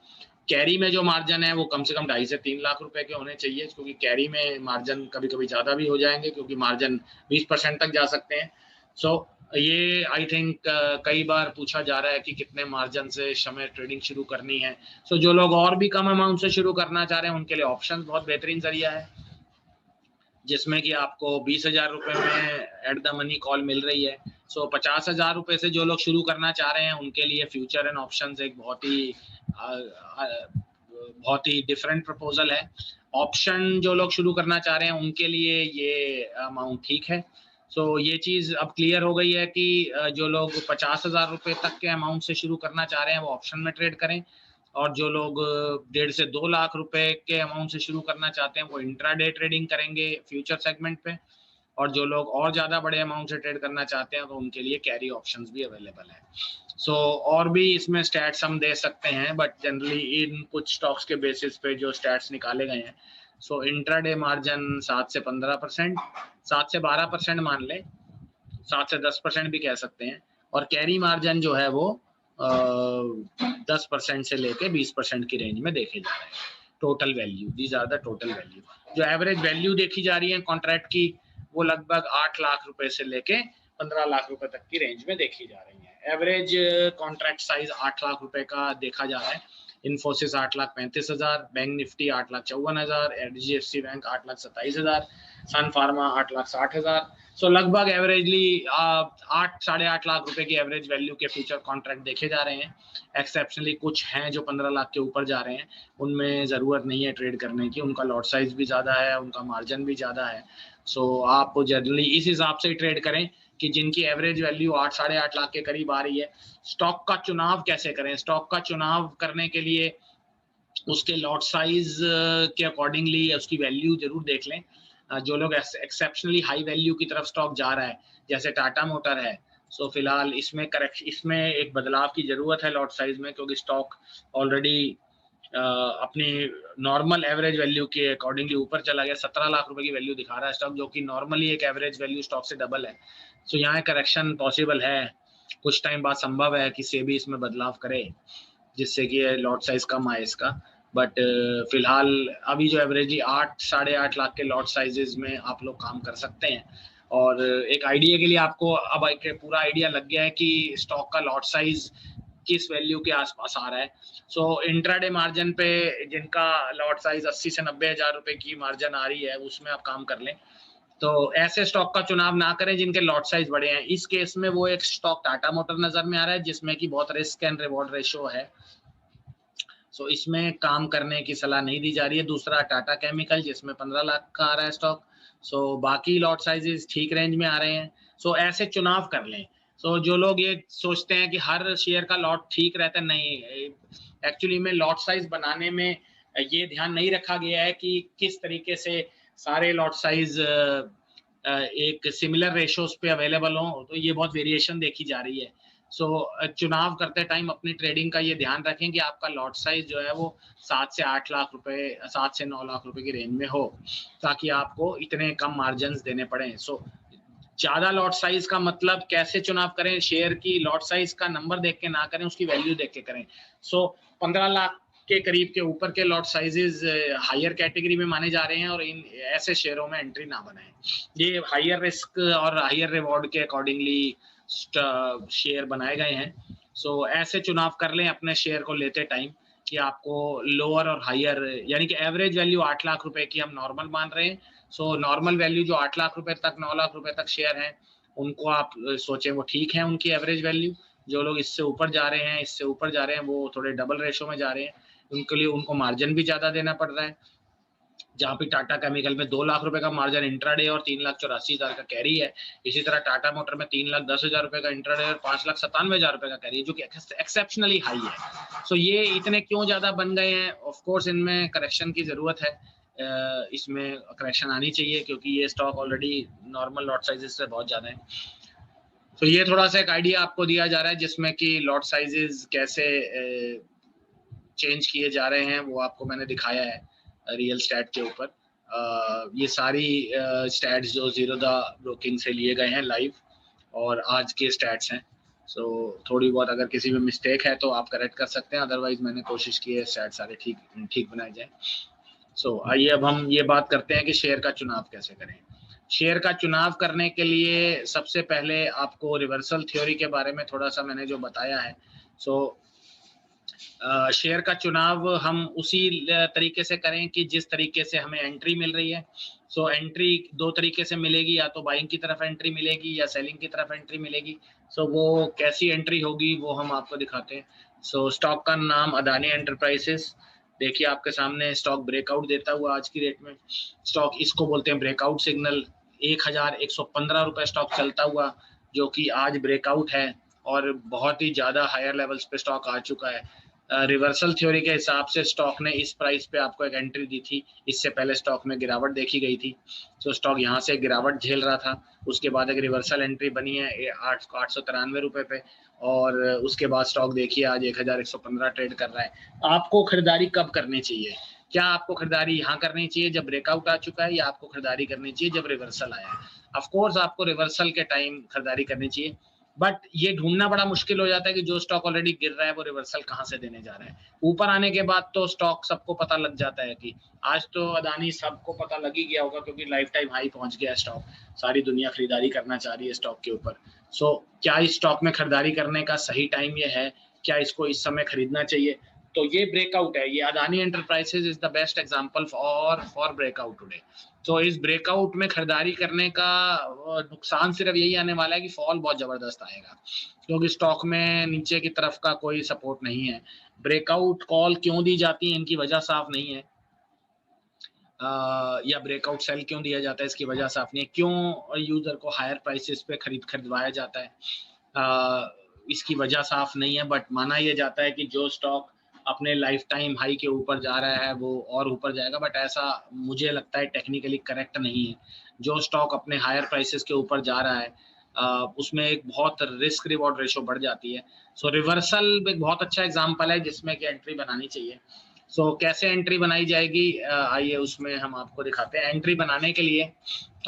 कैरी में जो मार्जिन है वो कम से कम 2.5 से 3 लाख रुपए के होने चाहिए, क्योंकि कैरी में मार्जिन कभी कभी ज़्यादा भी हो जाएंगे, क्योंकि मार्जिन 20% तक जा सकते हैं। सो ये आई थिंक कई बार पूछा जा रहा है कि कितने मार्जिन से समय ट्रेडिंग शुरू करनी है। सो जो लोग और भी कम अमाउंट से शुरू करना चाह रहे हैं उनके लिए ऑप्शन बहुत बेहतरीन जरिया है, जिसमें कि आपको 20,000 रुपए में एट द मनी कॉल मिल रही है। सो 50,000 रुपए से जो लोग शुरू करना चाह रहे हैं उनके लिए फ्यूचर एंड ऑप्शंस एक बहुत ही डिफरेंट प्रपोजल है। ऑप्शन जो लोग शुरू करना चाह रहे हैं उनके लिए ये अमाउंट ठीक है। सो ये चीज़ अब क्लियर हो गई है कि जो लोग 50,000 रुपए तक के अमाउंट से शुरू करना चाह रहे हैं वो ऑप्शन में ट्रेड करें, और जो लोग 1.5 से 2 लाख रुपए के अमाउंट से शुरू करना चाहते हैं वो इंट्राडे ट्रेडिंग करेंगे फ्यूचर सेगमेंट पे, और जो लोग और ज़्यादा बड़े अमाउंट से ट्रेड करना चाहते हैं तो उनके लिए कैरी ऑप्शंस भी अवेलेबल है। सो और भी इसमें स्टैट्स हम दे सकते हैं, बट जनरली इन कुछ स्टॉक्स के बेसिस पे जो स्टैट्स निकाले गए हैं, सो इंट्राडे मार्जिन 7 से 15%, 7 से 12% मान लें, 7 से 10% भी कह सकते हैं, और कैरी मार्जिन जो है वो 10% से लेके 20% की रेंज में देखे जा रहे हैं। Total value, these are the total value. जो एवरेज वैल्यू देखी जा रही है कॉन्ट्रैक्ट की, वो लगभग 8 लाख रुपए से लेके 15 लाख रुपए तक की रेंज में देखी जा रही है। एवरेज कॉन्ट्रैक्ट साइज 8 लाख रुपए का देखा जा रहा है। Infosys 8,35,000, bank Nifty 8,54,000, HDFC bank 8,27,000, सन फार्मा 8,60,000। सो लगभग एवरेजली 8 साढ़े 8 लाख रुपए की एवरेज वैल्यू के फ्यूचर कॉन्ट्रैक्ट देखे जा रहे हैं। एक्सेप्शनली कुछ हैं जो 15 लाख के ऊपर जा रहे हैं, उनमें ज़रूरत नहीं है ट्रेड करने की, उनका लॉट साइज भी ज़्यादा है, उनका मार्जिन भी ज़्यादा है। सो आप जनरली इस हिसाब से ट्रेड करें कि जिनकी एवरेज वैल्यू 8 साढ़े 8 लाख के करीब आ रही है। स्टॉक का चुनाव कैसे करें? स्टॉक का चुनाव करने के लिए उसके लॉट साइज के अकॉर्डिंगली उसकी वैल्यू जरूर देख लें। जो लोग एक्सेप्शनली हाई वैल्यू की तरफ स्टॉक जा रहा है, जैसे टाटा मोटर है, सो फिलहाल इसमें एक बदलाव की जरूरत है लॉट साइज में, क्योंकि स्टॉक ऑलरेडी अपनी नॉर्मल एवरेज वैल्यू के अकॉर्डिंगली ऊपर चला गया। 17 लाख रुपए की वैल्यू दिखा रहा है स्टॉक, जो कि नॉर्मली एक एवरेज वैल्यू स्टॉक से डबल है। सो यहाँ करेक्शन पॉसिबल है, कुछ टाइम बाद संभव है कि सेबी इसमें बदलाव करे जिससे कि लॉट साइज कम आए इसका। बट फिलहाल अभी जो एवरेज 8 साढ़े 8 लाख के लॉट साइजेस में आप लोग काम कर सकते हैं। और एक आइडिया के लिए आपको अब एक पूरा आइडिया लग गया है कि स्टॉक का लॉट साइज किस वैल्यू के आसपास आ रहा है। सो इंट्राडे मार्जिन पे जिनका लॉट साइज 80 से 90 हजार रुपए की मार्जिन आ रही है, उसमें आप काम कर लें। तो ऐसे स्टॉक का चुनाव ना करें जिनके लॉट साइज बड़े हैं। इस केस में वो एक स्टॉक टाटा मोटर नजर में आ रहा है जिसमें कि बहुत रिस्क एंड रिवॉर्ड रेशियो है, सो इसमें काम करने की सलाह नहीं दी जा रही है। दूसरा टाटा केमिकल जिसमें 15 लाख का आ रहा है स्टॉक। सो बाकी लॉट साइजेस ठीक रेंज में आ रहे हैं। सो ऐसे चुनाव कर लें। सो जो लोग ये सोचते हैं कि हर शेयर का लॉट ठीक रहता है, नहीं, एक्चुअली में लॉट साइज बनाने में ये ध्यान नहीं रखा गया है कि किस तरीके से सारे लॉट साइज एक सिमिलर रेशियोज पे अवेलेबल हो, तो ये बहुत वेरिएशन देखी जा रही है। सो चुनाव करते टाइम अपनी ट्रेडिंग का ये ध्यान रखें कि आपका लॉट साइज जो है वो 7 से 8 लाख रुपए, 7 से 9 लाख रुपए की रेंज में हो, ताकि आपको इतने कम मार्जिन देने पड़े। सो ज्यादा लॉट साइज का मतलब कैसे चुनाव करें? शेयर की लॉट साइज का नंबर देख के ना करें, उसकी वैल्यू देख के करें। सो 15 लाख के करीब के ऊपर के लॉट साइजेस हायर कैटेगरी में माने जा रहे हैं, और इन ऐसे शेयरों में एंट्री ना बनाएं। ये हायर रिस्क और हायर रिवॉर्ड के अकॉर्डिंगली शेयर बनाए गए हैं। सो ऐसे चुनाव कर लें अपने शेयर को लेते टाइम कि आपको लोअर और हायर, यानी कि एवरेज वैल्यू 8 लाख रुपए की हम नॉर्मल मान रहे हैं। सो नॉर्मल वैल्यू जो 8 लाख रुपए तक, 9 लाख रुपए तक शेयर हैं, उनको आप सोचें वो ठीक है उनकी एवरेज वैल्यू। जो लोग इससे ऊपर जा रहे हैं, इससे ऊपर जा रहे हैं, वो थोड़े डबल रेशो में जा रहे हैं, उनके लिए उनको मार्जिन भी ज्यादा देना पड़ रहा है। जहाँ पे टाटा केमिकल में 2 लाख रुपए का मार्जिन इंट्राडे और 3,84,000 का कैरी है, इसी तरह टाटा मोटर में 3,10,000 रुपए का इंट्राडे और 5,97,000 रुपए का कैरी है, जो कि एक्सेप्शनली हाई है। सो ये इतने क्यों ज्यादा बन गए हैं? ऑफ कोर्स इनमें करेक्शन की जरूरत है, इसमें करेक्शन आनी चाहिए, क्योंकि ये stock already normal lot sizes से बहुत ज्यादा है। तो ये थोड़ा सा एक आइडिया आपको दिया जा रहा है जिसमें कि लॉट साइजेस कैसे चेंज किए जा रहे हैं, वो आपको मैंने दिखाया है रियल स्टैट के ऊपर। ये सारी स्टैट्स जो ज़ीरोधा ब्रोकिंग से लिए गए हैं लाइव, और आज के स्टैट्स हैं। सो थोड़ी बहुत अगर किसी में मिस्टेक है तो आप करेक्ट कर सकते हैं, अदरवाइज मैंने कोशिश की है स्टैट सारे ठीक बनाए जाए। सो आइए अब हम ये बात करते हैं कि शेयर का चुनाव कैसे करें। शेयर का चुनाव करने के लिए सबसे पहले आपको रिवर्सल थ्योरी के बारे में थोड़ा सा मैंने जो बताया है। सो शेयर का चुनाव हम उसी तरीके से करें कि जिस तरीके से हमें एंट्री मिल रही है। सो एंट्री दो तरीके से मिलेगी, या तो बाइंग की तरफ एंट्री मिलेगी या सेलिंग की तरफ एंट्री मिलेगी। सो वो कैसी एंट्री होगी वो हम आपको दिखाते हैं। सो स्टॉक का नाम अदानी एंटरप्राइजेस, देखिए आपके सामने स्टॉक ब्रेकआउट देता हुआ आज की रेट में। स्टॉक इसको बोलते हैं ब्रेकआउट सिग्नल। 1,115 रुपए स्टॉक चलता हुआ, जो कि आज ब्रेकआउट है और बहुत ही ज्यादा हायर लेवल्स पे स्टॉक आ चुका है। रिवर्सल थ्योरी के हिसाब से स्टॉक ने इस प्राइस पे आपको एक एंट्री दी थी, इससे पहले स्टॉक में गिरावट देखी गई थी। तो स्टॉक यहाँ से गिरावट झेल रहा था, उसके बाद एक रिवर्सल एंट्री बनी है 893 रुपए पे, और उसके बाद स्टॉक देखिए आज 1,115 ट्रेड कर रहा है। आपको खरीदारी कब करनी चाहिए? क्या आपको खरीदारी यहाँ करनी चाहिए जब ब्रेकआउट आ चुका है, या आपको खरीदारी करनी चाहिए जब रिवर्सल आया है? ऑफ कोर्स आपको रिवर्सल के टाइम खरीदारी करनी चाहिए। बट ये ढूंढना बड़ा मुश्किल हो जाता है कि जो स्टॉक ऑलरेडी गिर रहा है वो रिवर्सल कहाँ से देने जा रहा है। ऊपर आने के बाद तो स्टॉक सबको पता लग जाता है कि आज तो अदानी सबको पता लग ही गया होगा, क्योंकि लाइफ टाइम हाई पहुंच गया स्टॉक, सारी दुनिया खरीदारी करना चाह रही है स्टॉक के ऊपर। सो क्या इस स्टॉक में खरीदारी करने का सही टाइम ये है, क्या इसको इस समय खरीदना चाहिए? तो ये ब्रेकआउट है, ये Adani enterprises is the best example for breakout today. तो इस ब्रेकआउट में खरीदारी करने का नुकसान सिर्फ यही आने वाला है कि फॉल बहुत जबरदस्त आएगा, क्योंकि स्टॉक में नीचे की तरफ का कोई सपोर्ट नहीं है। ब्रेकआउट कॉल क्यों दी जाती है, इनकी वजह साफ नहीं है। या ब्रेकआउट सेल क्यों दिया जाता है, इसकी वजह साफ नहीं है। क्यों यूजर को हायर प्राइसेस पे खरीदवाया जाता है, इसकी वजह साफ नहीं है। बट माना यह जाता है कि जो स्टॉक अपने लाइफ टाइम हाई के ऊपर जा रहा है वो और ऊपर जाएगा, बट ऐसा मुझे लगता है टेक्निकली करेक्ट नहीं है। जो स्टॉक अपने हायर प्राइसेस के ऊपर जा रहा है उसमें एक बहुत रिस्क रिवॉर्ड रेशो बढ़ जाती है। सो रिवर्सल एक बहुत अच्छा एग्जांपल है जिसमें कि एंट्री बनानी चाहिए। सो कैसे एंट्री बनाई जाएगी, आइए उसमें हम आपको दिखाते हैं। एंट्री बनाने के लिए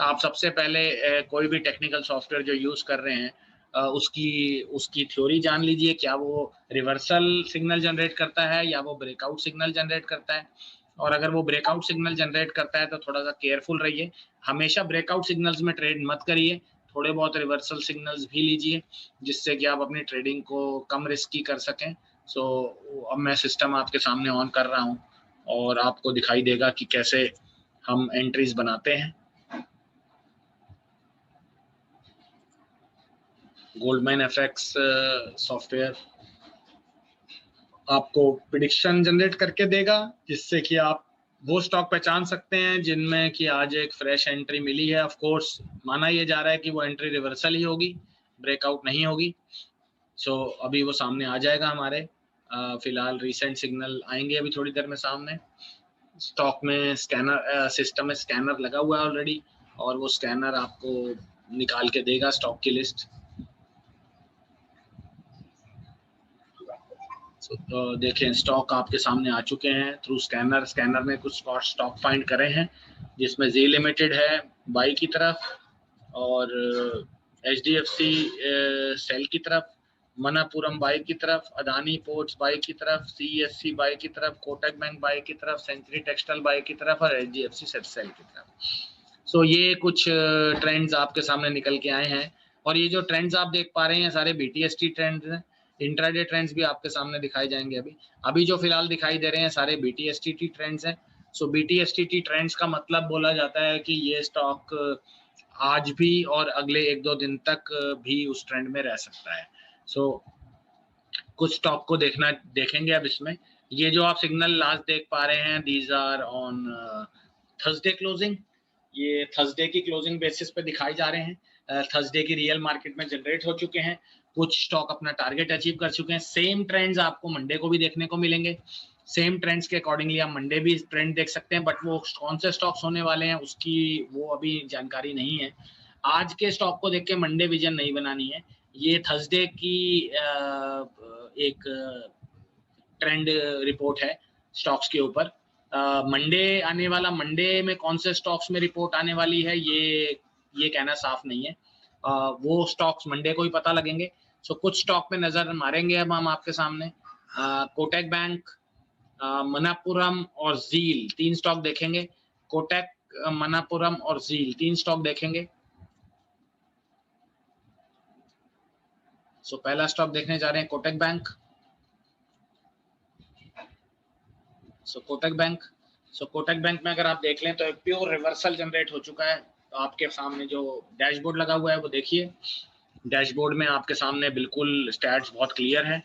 आप सबसे पहले कोई भी टेक्निकल सॉफ्टवेयर जो यूज कर रहे हैं उसकी थ्योरी जान लीजिए, क्या वो रिवर्सल सिग्नल जनरेट करता है या वो ब्रेकआउट सिग्नल जनरेट करता है। और अगर वो ब्रेकआउट सिग्नल जनरेट करता है तो थोड़ा सा केयरफुल रहिए, हमेशा ब्रेकआउट सिग्नल्स में ट्रेड मत करिए, थोड़े बहुत रिवर्सल सिग्नल्स भी लीजिए, जिससे कि आप अपनी ट्रेडिंग को कम रिस्की कर सकें। सो अब मैं सिस्टम आपके सामने ऑन कर रहा हूं और आपको दिखाई देगा कि कैसे हम एंट्रीज बनाते हैं। गोल्डमैन एफएक्स सॉफ्टवेयर आपको प्रिडिक्शन जनरेट करके देगा, जिससे कि आप वो स्टॉक पहचान सकते हैं जिनमें कि आज एक फ्रेश एंट्री मिली है। ऑफ कोर्स माना ये जा रहा है कि वो एंट्री रिवर्सल ही होगी, ब्रेकआउट नहीं होगी। सो अभी वो सामने आ जाएगा हमारे, फिलहाल रिसेंट सिग्नल आएंगे अभी थोड़ी देर में सामने। स्टॉक में स्कैनर सिस्टम में स्कैनर लगा हुआ है ऑलरेडी, और वो स्कैनर आपको निकाल के देगा स्टॉक की लिस्ट। तो देखें स्टॉक आपके सामने आ चुके हैं थ्रू स्कैनर। स्कैनर में कुछ स्टॉक फाइंड करे हैं, जिसमें जी लिमिटेड है बाई की तरफ, और HDFC सेल की तरफ, मनापुरम बाई की तरफ, अदानी पोर्ट्स बाई की तरफ, CESC बाई की तरफ, कोटक बैंक बाई की तरफ, सेंचुरी टेक्सटाइल बाई की तरफ, और HDFC सेल की तरफ। सो ये कुछ ट्रेंड्स आपके सामने निकल के आए हैं, और ये जो ट्रेंड्स आप देख पा रहे हैं सारे BTST ट्रेंड्स हैं। इंट्राडे ट्रेंड्स भी आपके सामने दिखाई जाएंगे। अभी जो फिलहाल दिखाई दे रहे हैं सारे BTST ट्रेंड्स हैं। सो BTST ट्रेंड्स का मतलब बोला जाता है कि ये स्टॉक आज भी और अगले 1-2 दिन तक भी उस ट्रेंड में रह सकता है। सो कुछ स्टॉक को देखेंगे अब इसमें। ये जो आप सिग्नल लास्ट देख पा रहे हैं, these are on Thursday closing. ये थर्सडे की क्लोजिंग बेसिस पे दिखाई जा रहे हैं। थर्सडे की रियल मार्केट में जनरेट हो चुके हैं, कुछ स्टॉक अपना टारगेट अचीव कर चुके हैं। सेम ट्रेंड्स आपको मंडे को भी देखने को मिलेंगे। सेम ट्रेंड्स के अकॉर्डिंगली आप मंडे भी ट्रेंड देख सकते हैं, बट वो कौन से स्टॉक्स होने वाले हैं उसकी वो अभी जानकारी नहीं है। आज के स्टॉक को देख के मंडे विजन नहीं बनानी है। ये थर्सडे की एक ट्रेंड रिपोर्ट है स्टॉक्स के ऊपर। मंडे आने वाला, मंडे में कौन से स्टॉक्स में रिपोर्ट आने वाली है ये कहना साफ नहीं है। वो स्टॉक्स मंडे को ही पता लगेंगे। सो कुछ स्टॉक पे नजर मारेंगे अब हम आपके सामने। कोटक बैंक, मनापुरम और जील, 3 स्टॉक देखेंगे। कोटक, मनापुरम और जील, 3 स्टॉक देखेंगे। सो पहला स्टॉक देखने जा रहे हैं कोटक बैंक। सो कोटक बैंक में अगर आप देख लें तो एक प्योर रिवर्सल जनरेट हो चुका है। तो आपके सामने जो डैशबोर्ड लगा हुआ है वो देखिए। डैशबोर्ड में आपके सामने बिल्कुल स्टैट्स बहुत क्लियर है।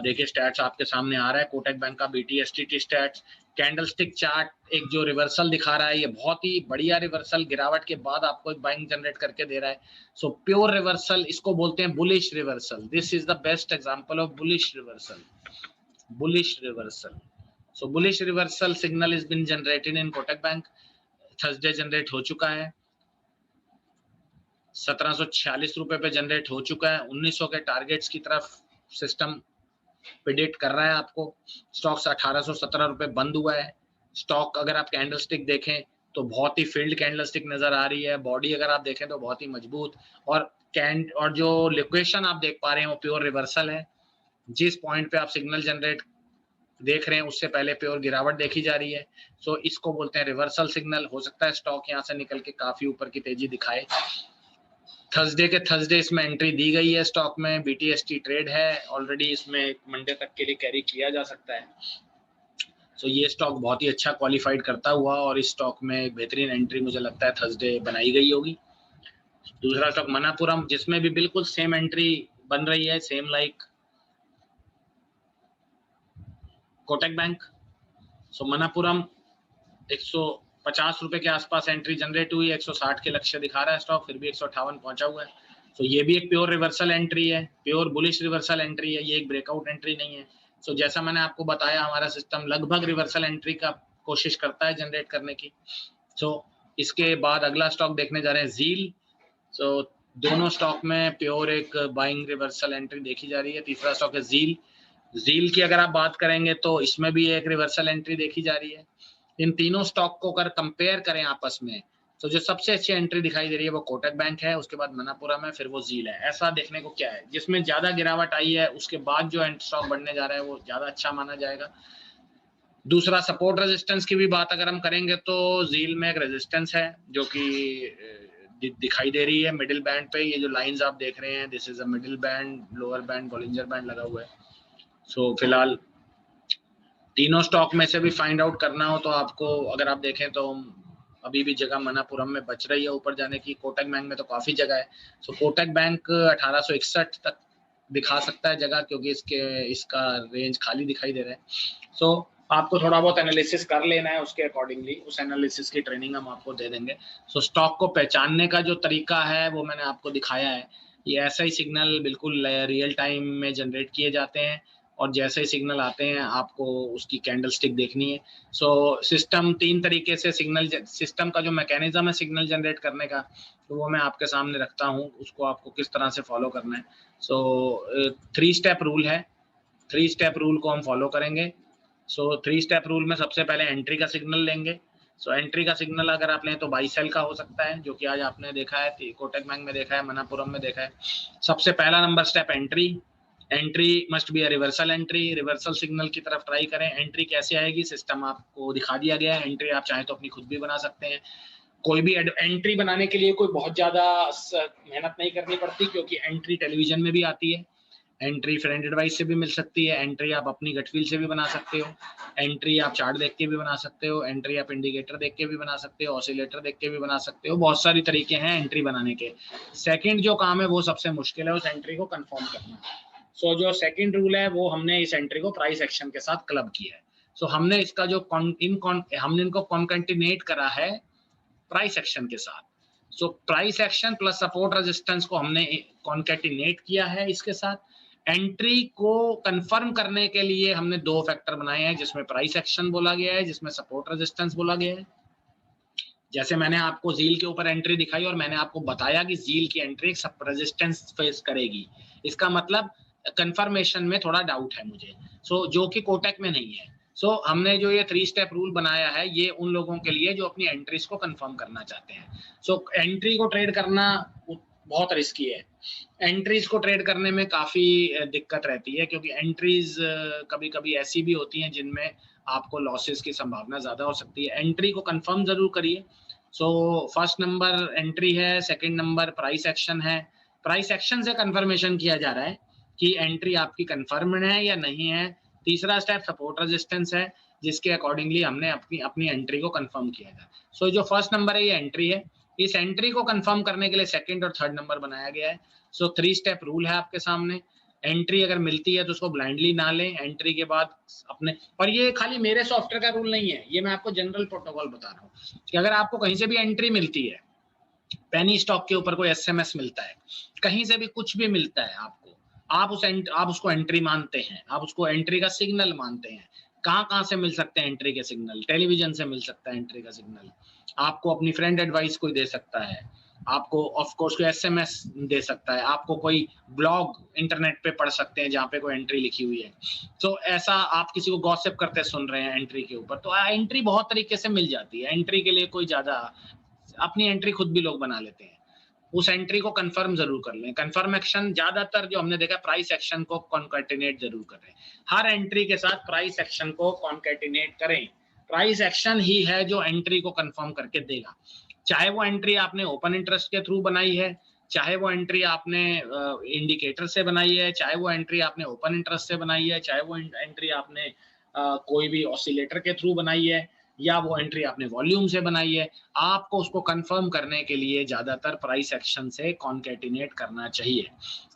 देखिए स्टैट्स आपके सामने आ रहा है कोटक बैंक का BTST स्टैट्स। कैंडलस्टिक चार्ट एक जो रिवर्सल दिखा रहा है, ये बहुत ही बढ़िया रिवर्सल, गिरावट के बाद आपको एक बाइंग जनरेट करके दे रहा है। सो प्योर रिवर्सल, इसको बोलते हैं bullish reversal. This is the best example of bullish reversal. So bullish reversal signal has been generated in Kotak Bank. Thursday generate हो चुका है, 1746 रुपए पे जनरेट हो चुका है। 1900 के टारगेट्स की तरफ सिस्टम प्रेडिक्ट कर रहा है आपको। स्टॉक 1817 रुपए बंद हुआ है। स्टॉक अगर आप कैंडलस्टिक देखें तो बहुत ही फील्ड कैंडलस्टिक नजर आ रही है। बॉडी अगर आप देखें तो बहुत ही मजबूत, और कैंड और जो लोकेशन आप देख पा रहे हैं वो प्योर रिवर्सल है। जिस पॉइंट पे आप सिग्नल जनरेट देख रहे हैं उससे पहले प्योर गिरावट देखी जा रही है। सो इसको बोलते हैं रिवर्सल सिग्नल। हो सकता है स्टॉक यहाँ से निकल के काफी ऊपर की तेजी दिखाए। थर्सडे इसमें एंट्री दी गई है स्टॉक में, BTST ट्रेड है ऑलरेडी, इसमें मंडे तक के लिए कैरी किया जा सकता है। सो ये स्टॉक बहुत ही अच्छा क्वालिफाइड करता हुआ और इस स्टॉक में एक बेहतरीन एंट्री मुझे लगता है थर्सडे बनाई गई होगी। दूसरा स्टॉक मनापुरम, जिसमें भी बिल्कुल सेम एंट्री बन रही है, सेम लाइक कोटक बैंक। सो मनापुरम 150 रुपए के आसपास एंट्री जनरेट हुई, 160 के लक्ष्य दिखा रहा है स्टॉक, फिर भी 158 पहुंचा हुआ है। तो ये भी एक प्योर रिवर्सल एंट्री है, प्योर बुलिश रिवर्सल एंट्री है, ये एक ब्रेकआउट एंट्री नहीं है। सो जैसा मैंने आपको बताया हमारा सिस्टम लगभग रिवर्सल एंट्री का कोशिश करता है जनरेट करने की। सो इसके बाद अगला स्टॉक देखने जा रहे हैं ज़ील। सो दोनों स्टॉक में प्योर एक बाइंग रिवर्सल एंट्री देखी जा रही है। तीसरा स्टॉक है ज़ील की अगर आप बात करेंगे तो इसमें भी एक रिवर्सल एंट्री देखी जा रही है। इन तीनों स्टॉक को अगर कंपेयर करें आपस में तो जो सबसे अच्छी एंट्री दिखाई दे रही है वो कोटक बैंक है, उसके बाद मनापुरम है, फिर वो ज़ील है। ऐसा देखने को क्या है, जिसमें ज्यादा गिरावट आई है उसके बाद जो स्टॉक बढ़ने जा रहा है वो ज्यादा अच्छा माना जाएगा। दूसरा सपोर्ट रेजिस्टेंस की भी बात अगर हम करेंगे तो ज़ील में एक रेजिस्टेंस है जो कि दिखाई दे रही है मिडिल बैंड पे। ये जो लाइंस आप देख रहे हैं, this is a middle band, lower band, Bollinger band लगा हुआ है। सो फिलहाल तीनों स्टॉक में से भी फाइंड आउट करना हो तो आपको अगर आप देखें तो अभी भी जगह मनापुरम में बच रही है ऊपर जाने की। कोटक बैंक में तो काफी जगह है। सो कोटक बैंक 1861 तक दिखा सकता है जगह, क्योंकि इसका रेंज खाली दिखाई दे रहा है। सो आपको थोड़ा बहुत एनालिसिस कर लेना है, उसके अकॉर्डिंगली उस एनालिसिस की ट्रेनिंग हम आपको दे देंगे। सो स्टॉक को पहचानने का जो तरीका है वो मैंने आपको दिखाया है। ये ऐसा ही सिग्नल बिल्कुल रियल टाइम में जनरेट किए जाते हैं और जैसे ही सिग्नल आते हैं आपको उसकी कैंडल स्टिक देखनी है। सो सिस्टम 3 तरीके से सिस्टम का जो मैकेनिज्म है सिग्नल जनरेट करने का, तो वो मैं आपके सामने रखता हूँ, उसको आपको किस तरह से फॉलो करना है। सो 3 स्टेप रूल है, 3 स्टेप रूल को हम फॉलो करेंगे। सो 3 स्टेप रूल में सबसे पहले एंट्री का सिग्नल लेंगे। सो एंट्री का सिग्नल अगर आप लें तो बाई सेल का हो सकता है, जो कि आज आपने देखा है, कोटक बैंक में देखा है, मनापुरम में देखा है। सबसे पहला number step entry must be a reversal entry. Reversal signal की तरफ ट्राई करें। एंट्री कैसे आएगी, सिस्टम आपको दिखा दिया गया है। एंट्री आप चाहें तो अपनी खुद भी बना सकते हैं। कोई भी एंट्री बनाने के लिए कोई बहुत ज्यादा मेहनत नहीं करनी पड़ती, क्योंकि एंट्री टेलीविजन में भी आती है, एंट्री फ्रेंड एडवाइस से भी मिल सकती है, एंट्री आप अपनी गट फील से भी बना सकते हो, एंट्री आप चार्ट देख के भी बना सकते हो, एंट्री आप इंडिकेटर देख के भी बना सकते हो, ऑसिलेटर देख के भी बना सकते हो। बहुत सारी तरीके हैं एंट्री बनाने के। सेकंड जो काम है वो सबसे मुश्किल है, उस एंट्री को कंफर्म करना। सो जो सेकंड रूल है वो हमने इस एंट्री को प्राइस एक्शन के साथ क्लब किया है। सो हमने इसका जो हमने इनको कॉन्केटिनेट करा है प्राइस एक्शन के साथ। So price action plus support resistance को हमने कॉन्केटिनेट किया है इसके साथ। एंट्री को कंफर्म करने के लिए हमने 2 फैक्टर बनाए हैं, जिसमें प्राइस एक्शन बोला गया है, जिसमें सपोर्ट रेजिस्टेंस बोला गया है। जैसे मैंने आपको ज़ील के ऊपर एंट्री दिखाई और मैंने आपको बताया कि ज़ील की एंट्री सब रेजिस्टेंस फेस करेगी, इसका मतलब कंफर्मेशन में थोड़ा डाउट है मुझे। सो जो कि कोटक में नहीं है। सो हमने जो ये 3 स्टेप रूल बनाया है ये उन लोगों के लिए जो अपनी एंट्रीज को कंफर्म करना चाहते हैं। सो एंट्री को ट्रेड करना बहुत रिस्की है। एंट्रीज को ट्रेड करने में काफी दिक्कत रहती है, क्योंकि एंट्रीज कभी कभी ऐसी भी होती हैं जिनमें आपको लॉसेस की संभावना ज्यादा हो सकती है। एंट्री को कंफर्म जरूर करिए। सो फर्स्ट नंबर एंट्री है, सेकंड नंबर प्राइस एक्शन है। प्राइस एक्शन से कंफर्मेशन किया जा रहा है कि एंट्री आपकी कंफर्म है या नहीं है। तीसरा स्टेप सपोर्ट रेजिस्टेंस है, जिसके अकॉर्डिंगली हमने अपनी एंट्री को कंफर्म किया था। सो जो फर्स्ट नंबर है ये एंट्री है। इस एंट्री को कंफर्म करने के लिए सेकंड और थर्ड नंबर बनाया गया है। सो 3 स्टेप रूल है आपके सामने। एंट्री अगर मिलती है तो उसको ब्लाइंडली ना लें। एंट्री के बाद अपने, और ये खाली मेरे सॉफ्टवेयर का रूल नहीं है, ये मैं आपको जनरल प्रोटोकॉल बता रहा हूँ कि अगर आपको कहीं से भी एंट्री मिलती है, पेनी स्टॉक के ऊपर कोई एसएमएस मिलता है, कहीं से भी कुछ भी मिलता है आपको, आप उसको एंट्री मानते हैं, आप उसको एंट्री का सिग्नल मानते हैं। कहाँ से मिल सकते हैं एंट्री के सिग्नल? टेलीविजन से मिल सकता है एंट्री का सिग्नल, आपको अपनी फ्रेंड एडवाइस कोई दे सकता है, आपको ऑफ कोर्स कोई एसएमएस दे सकता है, आपको कोई ब्लॉग इंटरनेट पे पढ़ सकते हैं जहाँ पे कोई एंट्री लिखी हुई है। तो ऐसा आप किसी को गॉसिप करते सुन रहे हैं एंट्री के ऊपर, तो एंट्री बहुत तरीके से मिल जाती है। एंट्री के लिए कोई ज्यादा, अपनी एंट्री खुद भी लोग बना लेते हैं। उस एंट्री को कंफर्म जरूर कर लें। कंफर्म एक्शन ज्यादातर जो हमने देखा प्राइस एक्शन को कॉन्कैटिनेट जरूर करें, हर एंट्री के साथ प्राइस एक्शन को कॉन्कैटिनेट करें। प्राइस एक्शन ही है जो एंट्री को कंफर्म करके देगा, चाहे वो एंट्री आपने ओपन इंटरेस्ट के थ्रू बनाई है, चाहे वो एंट्री आपने इंडिकेटर से बनाई है, चाहे वो एंट्री आपने ओपन इंटरेस्ट से बनाई है, चाहे वो एंट्री आपने कोई भी ऑसिलेटर के थ्रू बनाई है, या वो एंट्री आपने वॉल्यूम से बनाई है, आपको उसको कंफर्म करने के लिए ज्यादातर प्राइस एक्शन से कॉन्कैटिनेट करना चाहिए।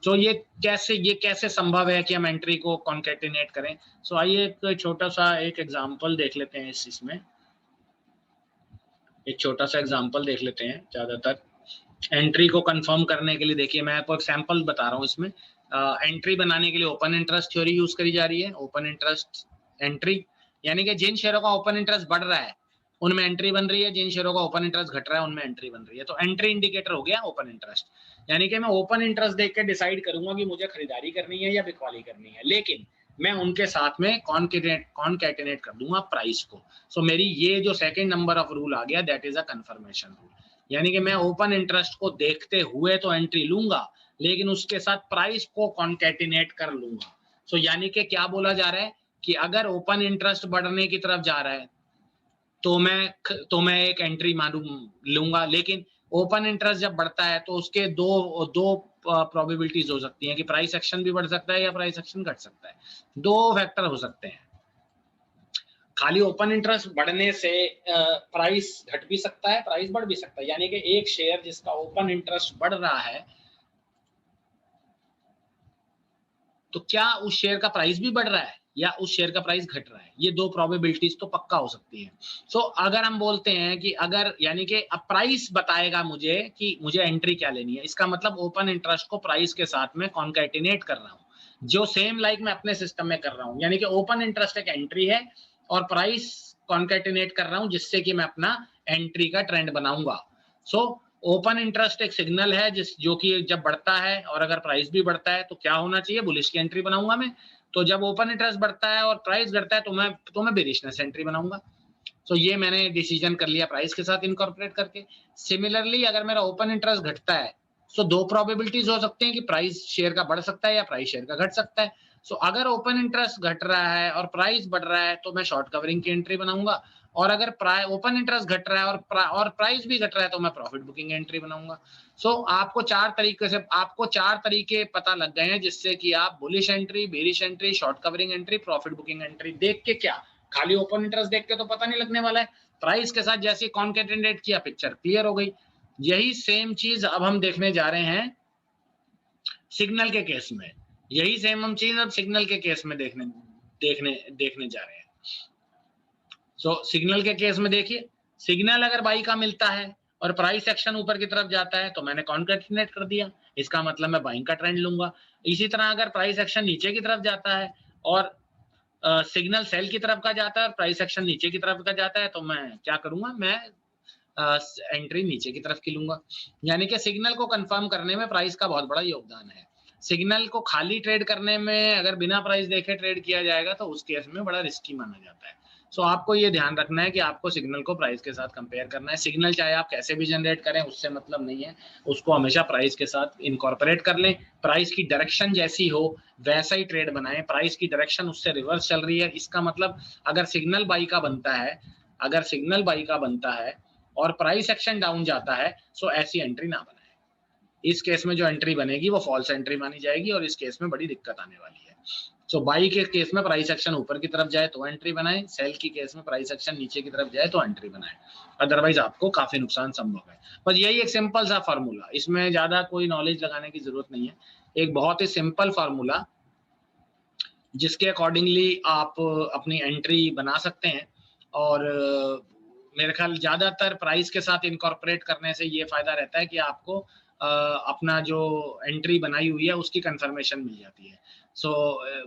तो ये कैसे संभव है कि हम एंट्री को कॉन्कैटिनेट करें? सो आइए एक छोटा सा एक एग्जांपल देख लेते हैं इसमें। एक छोटा सा एग्जांपल देख लेते हैं। ज्यादातर एंट्री को कंफर्म करने के लिए देखिए मैं आपको एक सैंपल बता रहा हूँ। इसमें एंट्री बनाने के लिए ओपन इंटरेस्ट थ्योरी यूज करी जा रही है। ओपन इंटरेस्ट एंट्री यानी कि जिन शेयरों का ओपन इंटरेस्ट बढ़ रहा है उनमें एंट्री बन रही है, जिन शेयरों का ओपन इंटरेस्ट घट रहा है उनमें एंट्री बन रही है। तो एंट्री इंडिकेटर हो गया ओपन इंटरेस्ट, यानी कि मैं ओपन इंटरेस्ट देख के डिसाइड करूंगा कि मुझे खरीदारी करनी है या बिकवाली करनी है, लेकिन मैं उनके साथ में कॉन्कैटिनेट कर दूंगा प्राइस को। सो मेरी ये जो सेकंड नंबर ऑफ रूल आ गया that is a confirmation rule, यानी कि मैं ओपन इंटरेस्ट को देखते हुए तो एंट्री लूंगा लेकिन उसके साथ प्राइस को कॉन्कैटिनेट कर लूंगा। सो यानी कि क्या बोला जा रहा है कि अगर ओपन इंटरेस्ट बढ़ने की तरफ जा रहा है तो मैं एक एंट्री लूंगा, लेकिन ओपन इंटरेस्ट जब बढ़ता है तो उसके दो प्रोबेबिलिटीज हो सकती हैं कि प्राइस एक्शन भी बढ़ सकता है या प्राइस एक्शन घट सकता है। दो फैक्टर हो सकते हैं। खाली ओपन इंटरेस्ट बढ़ने से प्राइस घट भी सकता है, प्राइस बढ़ भी सकता है, यानी कि एक शेयर जिसका ओपन इंटरेस्ट बढ़ रहा है तो क्या उस शेयर का प्राइस भी बढ़ रहा है या उस शेयर का प्राइस घट रहा है? ये दो प्रोबेबिलिटीज तो पक्का हो सकती है। सो अगर हम बोलते हैं कि अगर यानी कि अब प्राइस बताएगा मुझे कि मुझे एंट्री क्या लेनी है, इसका मतलब ओपन इंटरेस्ट को प्राइस के साथ में कॉन्कैटिनेट कर रहा हूं, जो सेम लाइक मैं अपने सिस्टम में कर रहा हूं, यानी कि ओपन इंटरेस्ट एक एंट्री है और प्राइस कॉन्कैटिनेट कर रहा हूं जिससे कि मैं अपना एंट्री का ट्रेंड बनाऊंगा। सो ओपन इंटरेस्ट एक सिग्नल है जो कि जब बढ़ता है और अगर प्राइस भी बढ़ता है तो क्या होना चाहिए, बुलिश की एंट्री बनाऊंगा मैं। तो जब ओपन इंटरेस्ट बढ़ता है और प्राइस घटता है तो मैं बेरिशनेस एंट्री बनाऊंगा। तो ये मैंने डिसीजन कर लिया प्राइस के साथ इनकॉर्पोरेट करके। सिमिलरली अगर मेरा ओपन इंटरेस्ट घटता है तो दो प्रोबेबिलिटीज हो सकते हैं कि प्राइस शेयर का बढ़ सकता है या प्राइस शेयर का घट सकता है। सो अगर ओपन इंटरेस्ट घट रहा है और प्राइस बढ़ रहा है तो मैं शॉर्ट कवरिंग की एंट्री बनाऊंगा, और अगर ओपन इंटरेस्ट घट रहा है और प्राइस भी घट रहा है तो मैं प्रॉफिट बुकिंग एंट्री बनाऊंगा। सो आपको चार तरीके पता लग गए हैं जिससे कि आप bullish entry, bearish entry, short covering entry, profit booking entry देख के, क्या खाली ओपन इंटरेस्ट देख के तो पता नहीं लगने वाला है, प्राइस के साथ जैसे कॉन्कैटिनेट किया पिक्चर क्लियर हो गई। यही सेम चीज अब हम देखने जा रहे हैं सिग्नल के केस में। यही सेम हम चीज अब सिग्नल के केस में देखने जा रहे हैं। सो सिग्नल के केस में देखिए, सिग्नल अगर बाई का मिलता है और प्राइस एक्शन ऊपर की तरफ जाता है तो मैंने कॉन्कैटिनेट कर दिया, इसका मतलब मैं बाइंग का ट्रेंड लूंगा। इसी तरह अगर प्राइस एक्शन नीचे की तरफ जाता है और सिग्नल सेल की तरफ का जाता है और प्राइस एक्शन नीचे की तरफ का जाता है तो मैं क्या करूंगा, मैं एंट्री नीचे की तरफ की लूंगा। यानी कि सिग्नल को कंफर्म करने में प्राइस का बहुत बड़ा योगदान है। सिग्नल को खाली ट्रेड करने में अगर बिना प्राइस देखे ट्रेड किया जाएगा तो उस केस में बड़ा रिस्की माना जाता है। सो आपको ये ध्यान रखना है कि आपको सिग्नल को प्राइस के साथ कंपेयर करना है। सिग्नल चाहे आप कैसे भी जनरेट करें उससे मतलब नहीं है, उसको हमेशा प्राइस के साथ इनकॉर्पोरेट कर लें। प्राइस की डायरेक्शन जैसी हो वैसा ही ट्रेड बनाएं। प्राइस की डायरेक्शन उससे रिवर्स चल रही है, इसका मतलब अगर सिग्नल बाई का बनता है और प्राइस एक्शन डाउन जाता है सो ऐसी एंट्री ना बनाए। इस केस में जो एंट्री बनेगी वो फॉल्स एंट्री मानी जाएगी और इस केस में बड़ी दिक्कत आने वाली है। सो बाई के केस में प्राइस एक्शन ऊपर की तरफ जाए तो एंट्री बनाए, सेल की केस में प्राइस एक्शन नीचे की तरफ जाए तो एंट्री बनाए, अदरवाइज आपको काफी नुकसान संभव है। बस यही एक सिंपल सा फार्मूला, इसमें ज्यादा कोई नॉलेज लगाने की जरूरत नहीं है। एक बहुत ही सिंपल फार्मूला जिसके अकॉर्डिंगली आप अपनी एंट्री बना सकते हैं। और मेरे ख्याल ज्यादातर प्राइस के साथ इनकॉर्पोरेट करने से ये फायदा रहता है कि आपको अपना जो एंट्री बनाई हुई है उसकी कंफर्मेशन मिल जाती है। सो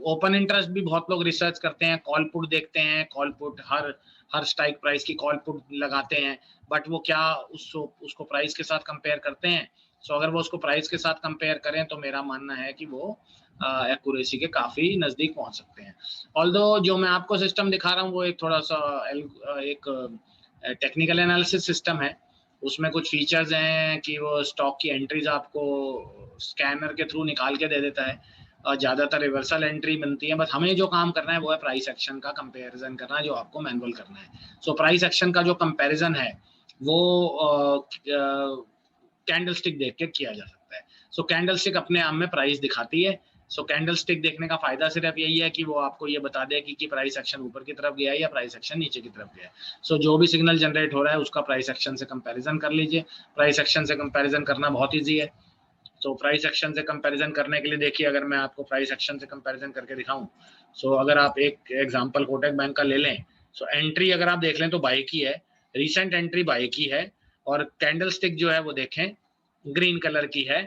ओपन इंटरेस्ट भी बहुत लोग रिसर्च करते हैं, कॉल पुट देखते हैं, call put her strike price की कॉल पुट लगाते हैं, बट वो क्या उसको प्राइस के साथ कंपेयर करते हैं? सो अगर वो उसको प्राइस के साथ कंपेयर करें तो मेरा मानना है कि वो एक्यूरेसी के काफी नजदीक पहुंच सकते हैं। ऑल्दो जो मैं आपको सिस्टम दिखा रहा हूँ वो एक थोड़ा सा एक टेक्निकल एनालिसिस सिस्टम है, उसमें कुछ फीचर्स हैं कि वो स्टॉक की एंट्रीज आपको स्कैनर के थ्रू निकाल के दे देता है, और ज़्यादातर रिवर्सल एंट्री बनती है। बस हमें जो काम करना है वो है प्राइस एक्शन का कंपैरिजन करना, जो आपको मैनुअल करना है। सो प्राइस एक्शन का जो कंपैरिजन है वो कैंडल स्टिक देख के किया जा सकता है। सो कैंडल स्टिक अपने आप में प्राइस दिखाती है। सो कैंडल स्टिक देखने का फायदा सिर्फ यही है कि वो आपको ये बता दे कि प्राइस एक्शन ऊपर की तरफ गया है या प्राइस एक्शन नीचे की तरफ गया है। सो जो भी सिग्नल जनरेट हो रहा है उसका प्राइस एक्शन से कंपैरिजन कर लीजिए। प्राइस एक्शन से कंपैरिजन करना बहुत ईजी है। तो प्राइस एक्शन से कंपैरिजन करने के लिए देखिए, अगर मैं आपको प्राइस एक्शन से कंपैरिजन करके दिखाऊं, सो अगर आप एक एग्जांपल कोटक बैंक का ले लें, सो एंट्री अगर आप देख लें तो बाय की है, रीसेंट एंट्री बाय की है, और कैंडल स्टिक जो है वो देखें ग्रीन कलर की है,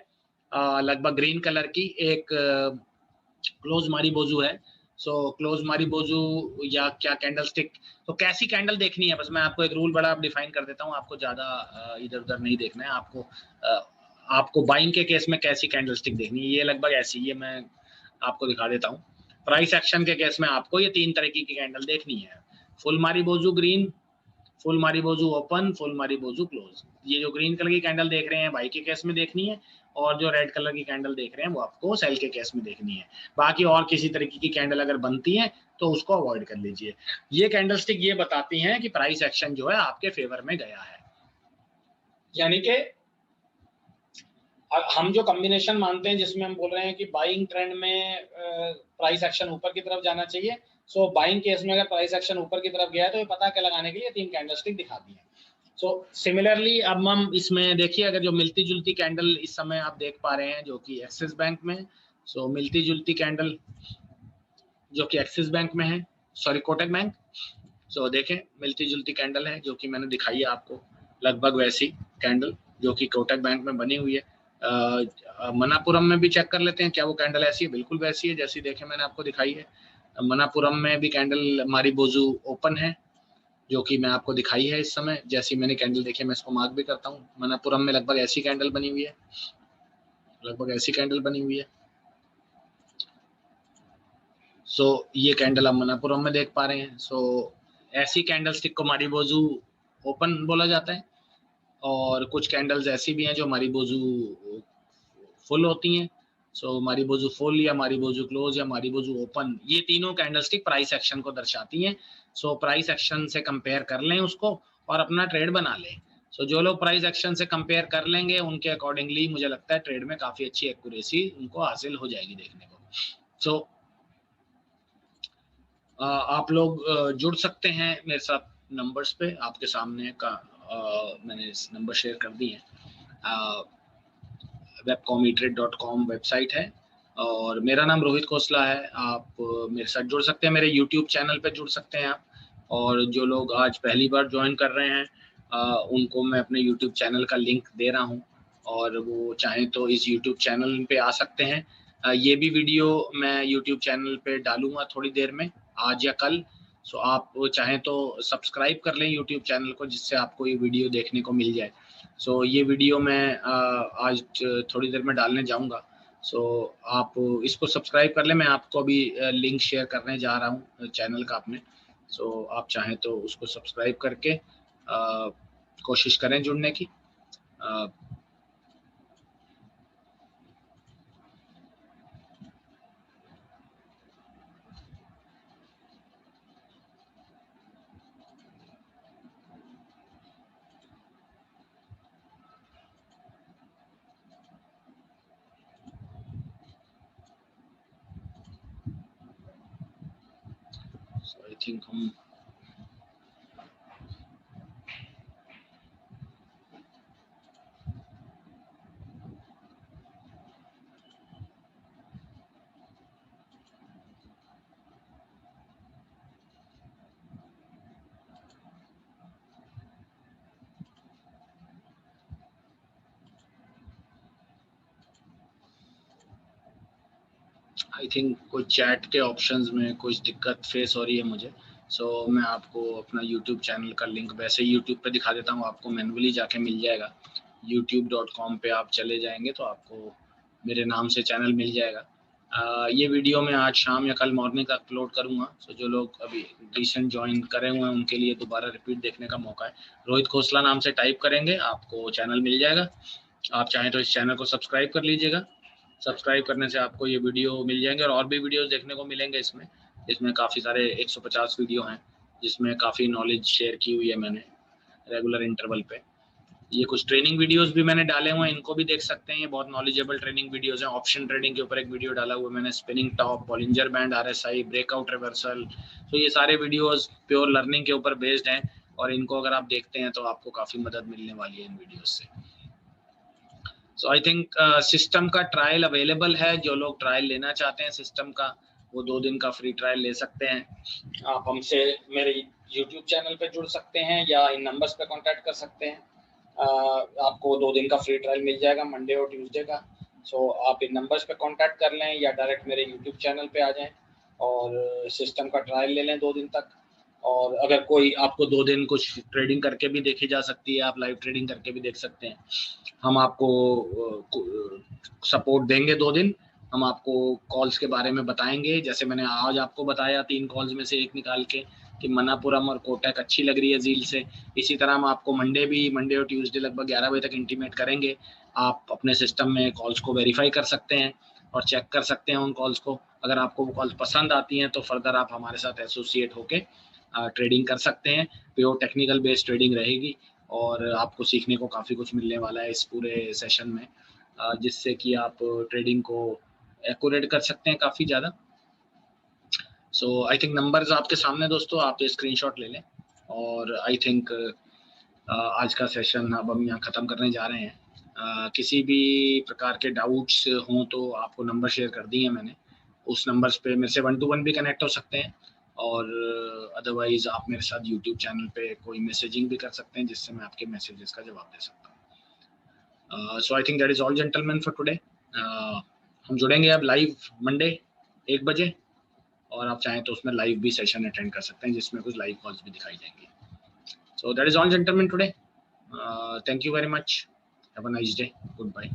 लगभग ग्रीन कलर की एक क्लोज मारी बोजू है। सो क्लोज मारी बोजू या क्या कैंडल स्टिक, तो कैसी कैंडल देखनी है, बस मैं आपको एक रूल बड़ा डिफाइन कर देता हूँ, आपको ज्यादा इधर उधर नहीं देखना है। आपको बाइंग के केस में कैसी कैंडल स्टिक देखनी है, ये लगभग ऐसी, ये मैं आपको दिखा देता हूँ। प्राइस एक्शन के केस में आपको ये 3 तरीके की कैंडल देखनी है। फुल मारी बोजू ग्रीन, फुल मारी बोजू ओपन, फुल मारी बोजू क्लोज। ये जो ग्रीन कलर की कैंडल देख रहे हैं बाई के केस में देखनी है, और जो रेड कलर की कैंडल देख रहे हैं वो आपको सेल के केस में देखनी है। बाकी और किसी तरीके की कैंडल अगर बनती है तो उसको अवॉइड कर लीजिए। ये कैंडल स्टिक ये बताती हैं कि प्राइस एक्शन जो है आपके फेवर में गया है। यानी कि हम जो कॉम्बिनेशन मानते हैं जिसमें हम बोल रहे हैं कि बाइंग ट्रेंड में प्राइस एक्शन ऊपर की तरफ जाना चाहिए, सो बाइंग केस में अगर प्राइस एक्शन ऊपर की तरफ गया है तो ये पता क्या लगाने के लिए 3 कैंडलस्टिक दिखा दी है। सो सिमिलरली अब हम इसमें देखिए, अगर जो मिलती जुलती कैंडल इस समय आप देख पा रहे हैं जो कि एक्सिस बैंक में, सो मिलती जुलती कैंडल जो कि एक्सिस बैंक में है, सॉरी कोटक बैंक। सो देखें मिलती जुलती कैंडल है जो कि मैंने दिखाई है आपको, लगभग वैसी कैंडल जो कि कोटक बैंक में बनी हुई है। मनापुरम में भी चेक कर लेते हैं क्या वो कैंडल ऐसी है, बिल्कुल वैसी है जैसी देखे मैंने आपको दिखाई है। मनापुरम में भी कैंडल मारी बोजू ओपन है जो कि मैं आपको दिखाई है इस समय, जैसी मैंने कैंडल देखी मैं इसको मार्क भी करता हूँ। मनापुरम में लगभग ऐसी कैंडल बनी हुई है, लगभग ऐसी कैंडल बनी हुई है। सो ये कैंडल आप मनापुरम में देख पा रहे हैं। सो ऐसी कैंडल स्टिक को मारी बोजू ओपन बोला जाता है, और कुछ कैंडल्स ऐसी भी हैं जो मारी बोजू फुल होती हैं। सो मारी बोजू फुल या मारी बोजू क्लोज या मारी बोजू ओपन, ये तीनों कैंडलस्टिक प्राइस एक्शन को दर्शाती हैं। सो प्राइस एक्शन से कंपेयर कर लें उसको और अपना ट्रेड बना लें। सो जो लोग प्राइस एक्शन से कंपेयर कर लेंगे उनके अकॉर्डिंगली मुझे लगता है ट्रेड में काफ़ी अच्छी एक्यूरेसी उनको हासिल हो जाएगी देखने को। सो आप लोग जुड़ सकते हैं मेरे साथ नंबर्स पे, आपके सामने का मैंने नंबर शेयर कर दी है। webcometrade.com वेबसाइट है, और मेरा नाम रोहित खोसला है। आप मेरे साथ जुड़ सकते हैं, मेरे यूट्यूब चैनल पे जुड़ सकते हैं आप। और जो लोग आज पहली बार ज्वाइन कर रहे हैं उनको मैं अपने यूट्यूब चैनल का लिंक दे रहा हूँ, और वो चाहें तो इस यूट्यूब चैनल पे आ सकते हैं। ये भी वीडियो मैं यूट्यूब चैनल पे डालूंगा थोड़ी देर में, आज या कल। सो आप चाहें तो सब्सक्राइब कर लें यूट्यूब चैनल को, जिससे आपको ये वीडियो देखने को मिल जाए। सो ये वीडियो मैं आज थोड़ी देर में डालने जाऊंगा। सो आप इसको सब्सक्राइब कर लें, मैं आपको अभी लिंक शेयर करने जा रहा हूँ चैनल का अपने। सो आप चाहें तो उसको सब्सक्राइब करके कोशिश करें जुड़ने की। सो आई थिंक हम आई थिंक कुछ चैट के ऑप्शंस में कुछ दिक्कत फेस हो रही है मुझे। सो मैं आपको अपना यूट्यूब चैनल का लिंक वैसे यूट्यूब पे दिखा देता हूँ, आपको मैनुअली जाके मिल जाएगा। youtube.com पे आप चले जाएंगे तो आपको मेरे नाम से चैनल मिल जाएगा। ये वीडियो मैं आज शाम या कल मॉर्निंग तक अपलोड करूंगा। सो जो लोग अभी रिसेंट ज्वाइन करे हुए हैं उनके लिए दोबारा रिपीट देखने का मौका है। रोहित खोसला नाम से टाइप करेंगे, आपको चैनल मिल जाएगा। आप चाहें तो इस चैनल को सब्सक्राइब कर लीजिएगा। सब्सक्राइब करने से आपको ये वीडियो मिल जाएंगे और भी वीडियोस देखने को मिलेंगे इसमें काफ़ी सारे 150 वीडियो हैं जिसमें काफ़ी नॉलेज शेयर की हुई है मैंने रेगुलर इंटरवल पे। ये कुछ ट्रेनिंग वीडियोस भी मैंने डाले हुए हैं, इनको भी देख सकते हैं। ये बहुत नॉलेजेबल ट्रेनिंग वीडियोस हैं। ऑप्शन ट्रेडिंग के ऊपर एक वीडियो डाला हुआ है मैंने, spinning top, Bollinger band, RSI, breakout reversal. तो ये सारे वीडियोस प्योर लर्निंग के ऊपर बेस्ड हैं और इनको अगर आप देखते हैं तो आपको काफ़ी मदद मिलने वाली है इन वीडियोस से। सो आई थिंक सिस्टम का ट्रायल अवेलेबल है। जो लोग ट्रायल लेना चाहते हैं सिस्टम का, वो 2 दिन का फ्री ट्रायल ले सकते हैं। आप हमसे मेरे यूट्यूब चैनल पे जुड़ सकते हैं या इन नंबर्स पे कांटेक्ट कर सकते हैं। आपको 2 दिन का फ्री ट्रायल मिल जाएगा, मंडे और ट्यूसडे का। सो आप इन नंबर्स पे कांटेक्ट कर लें या डायरेक्ट मेरे यूट्यूब चैनल पे आ जाएं और सिस्टम का ट्रायल ले लें 2 दिन तक। और अगर कोई आपको 2 दिन कुछ ट्रेडिंग करके भी देखी जा सकती है, आप लाइव ट्रेडिंग करके भी देख सकते हैं। हम आपको सपोर्ट देंगे 2 दिन। हम आपको कॉल्स के बारे में बताएंगे, जैसे मैंने आज आपको बताया 3 कॉल्स में से एक निकाल के कि मनापुरम और कोटक अच्छी लग रही है जील से। इसी तरह हम आपको मंडे और ट्यूसडे लगभग 11 बजे तक इंटीमेट करेंगे। आप अपने सिस्टम में कॉल्स को वेरीफाई कर सकते हैं और चेक कर सकते हैं उन कॉल्स को। अगर आपको वो कॉल्स पसंद आती हैं तो फर्दर आप हमारे साथ एसोसिएट होके ट्रेडिंग कर सकते हैं। प्योर टेक्निकल बेस्ड ट्रेडिंग रहेगी और आपको सीखने को काफ़ी कुछ मिलने वाला है इस पूरे सेशन में, जिससे कि आप ट्रेडिंग को एक्यूरेट कर सकते हैं काफ़ी ज़्यादा। सो आई थिंक नंबर्स आपके सामने दोस्तों, आप स्क्रीनशॉट ले लें। और आई थिंक आज का सेशन अब हम यहाँ ख़त्म करने जा रहे हैं। किसी भी प्रकार के डाउट्स हों तो आपको नंबर शेयर कर दिए मैंने, उस नंबर्स पे मेरे से 1 to 1 भी कनेक्ट हो सकते हैं और अदरवाइज आप मेरे साथ यूट्यूब चैनल पे कोई मैसेजिंग भी कर सकते हैं जिससे मैं आपके मैसेजेस का जवाब दे सकता हूँ। So I think that is all gentleman for today. हम जुड़ेंगे अब लाइव मंडे 1 बजे और आप चाहें तो उसमें लाइव भी सेशन अटेंड कर सकते हैं जिसमें कुछ लाइव कॉल्स भी दिखाई देंगी। So that is all gentlemen today. Thank you very much. Have a nice day. Goodbye.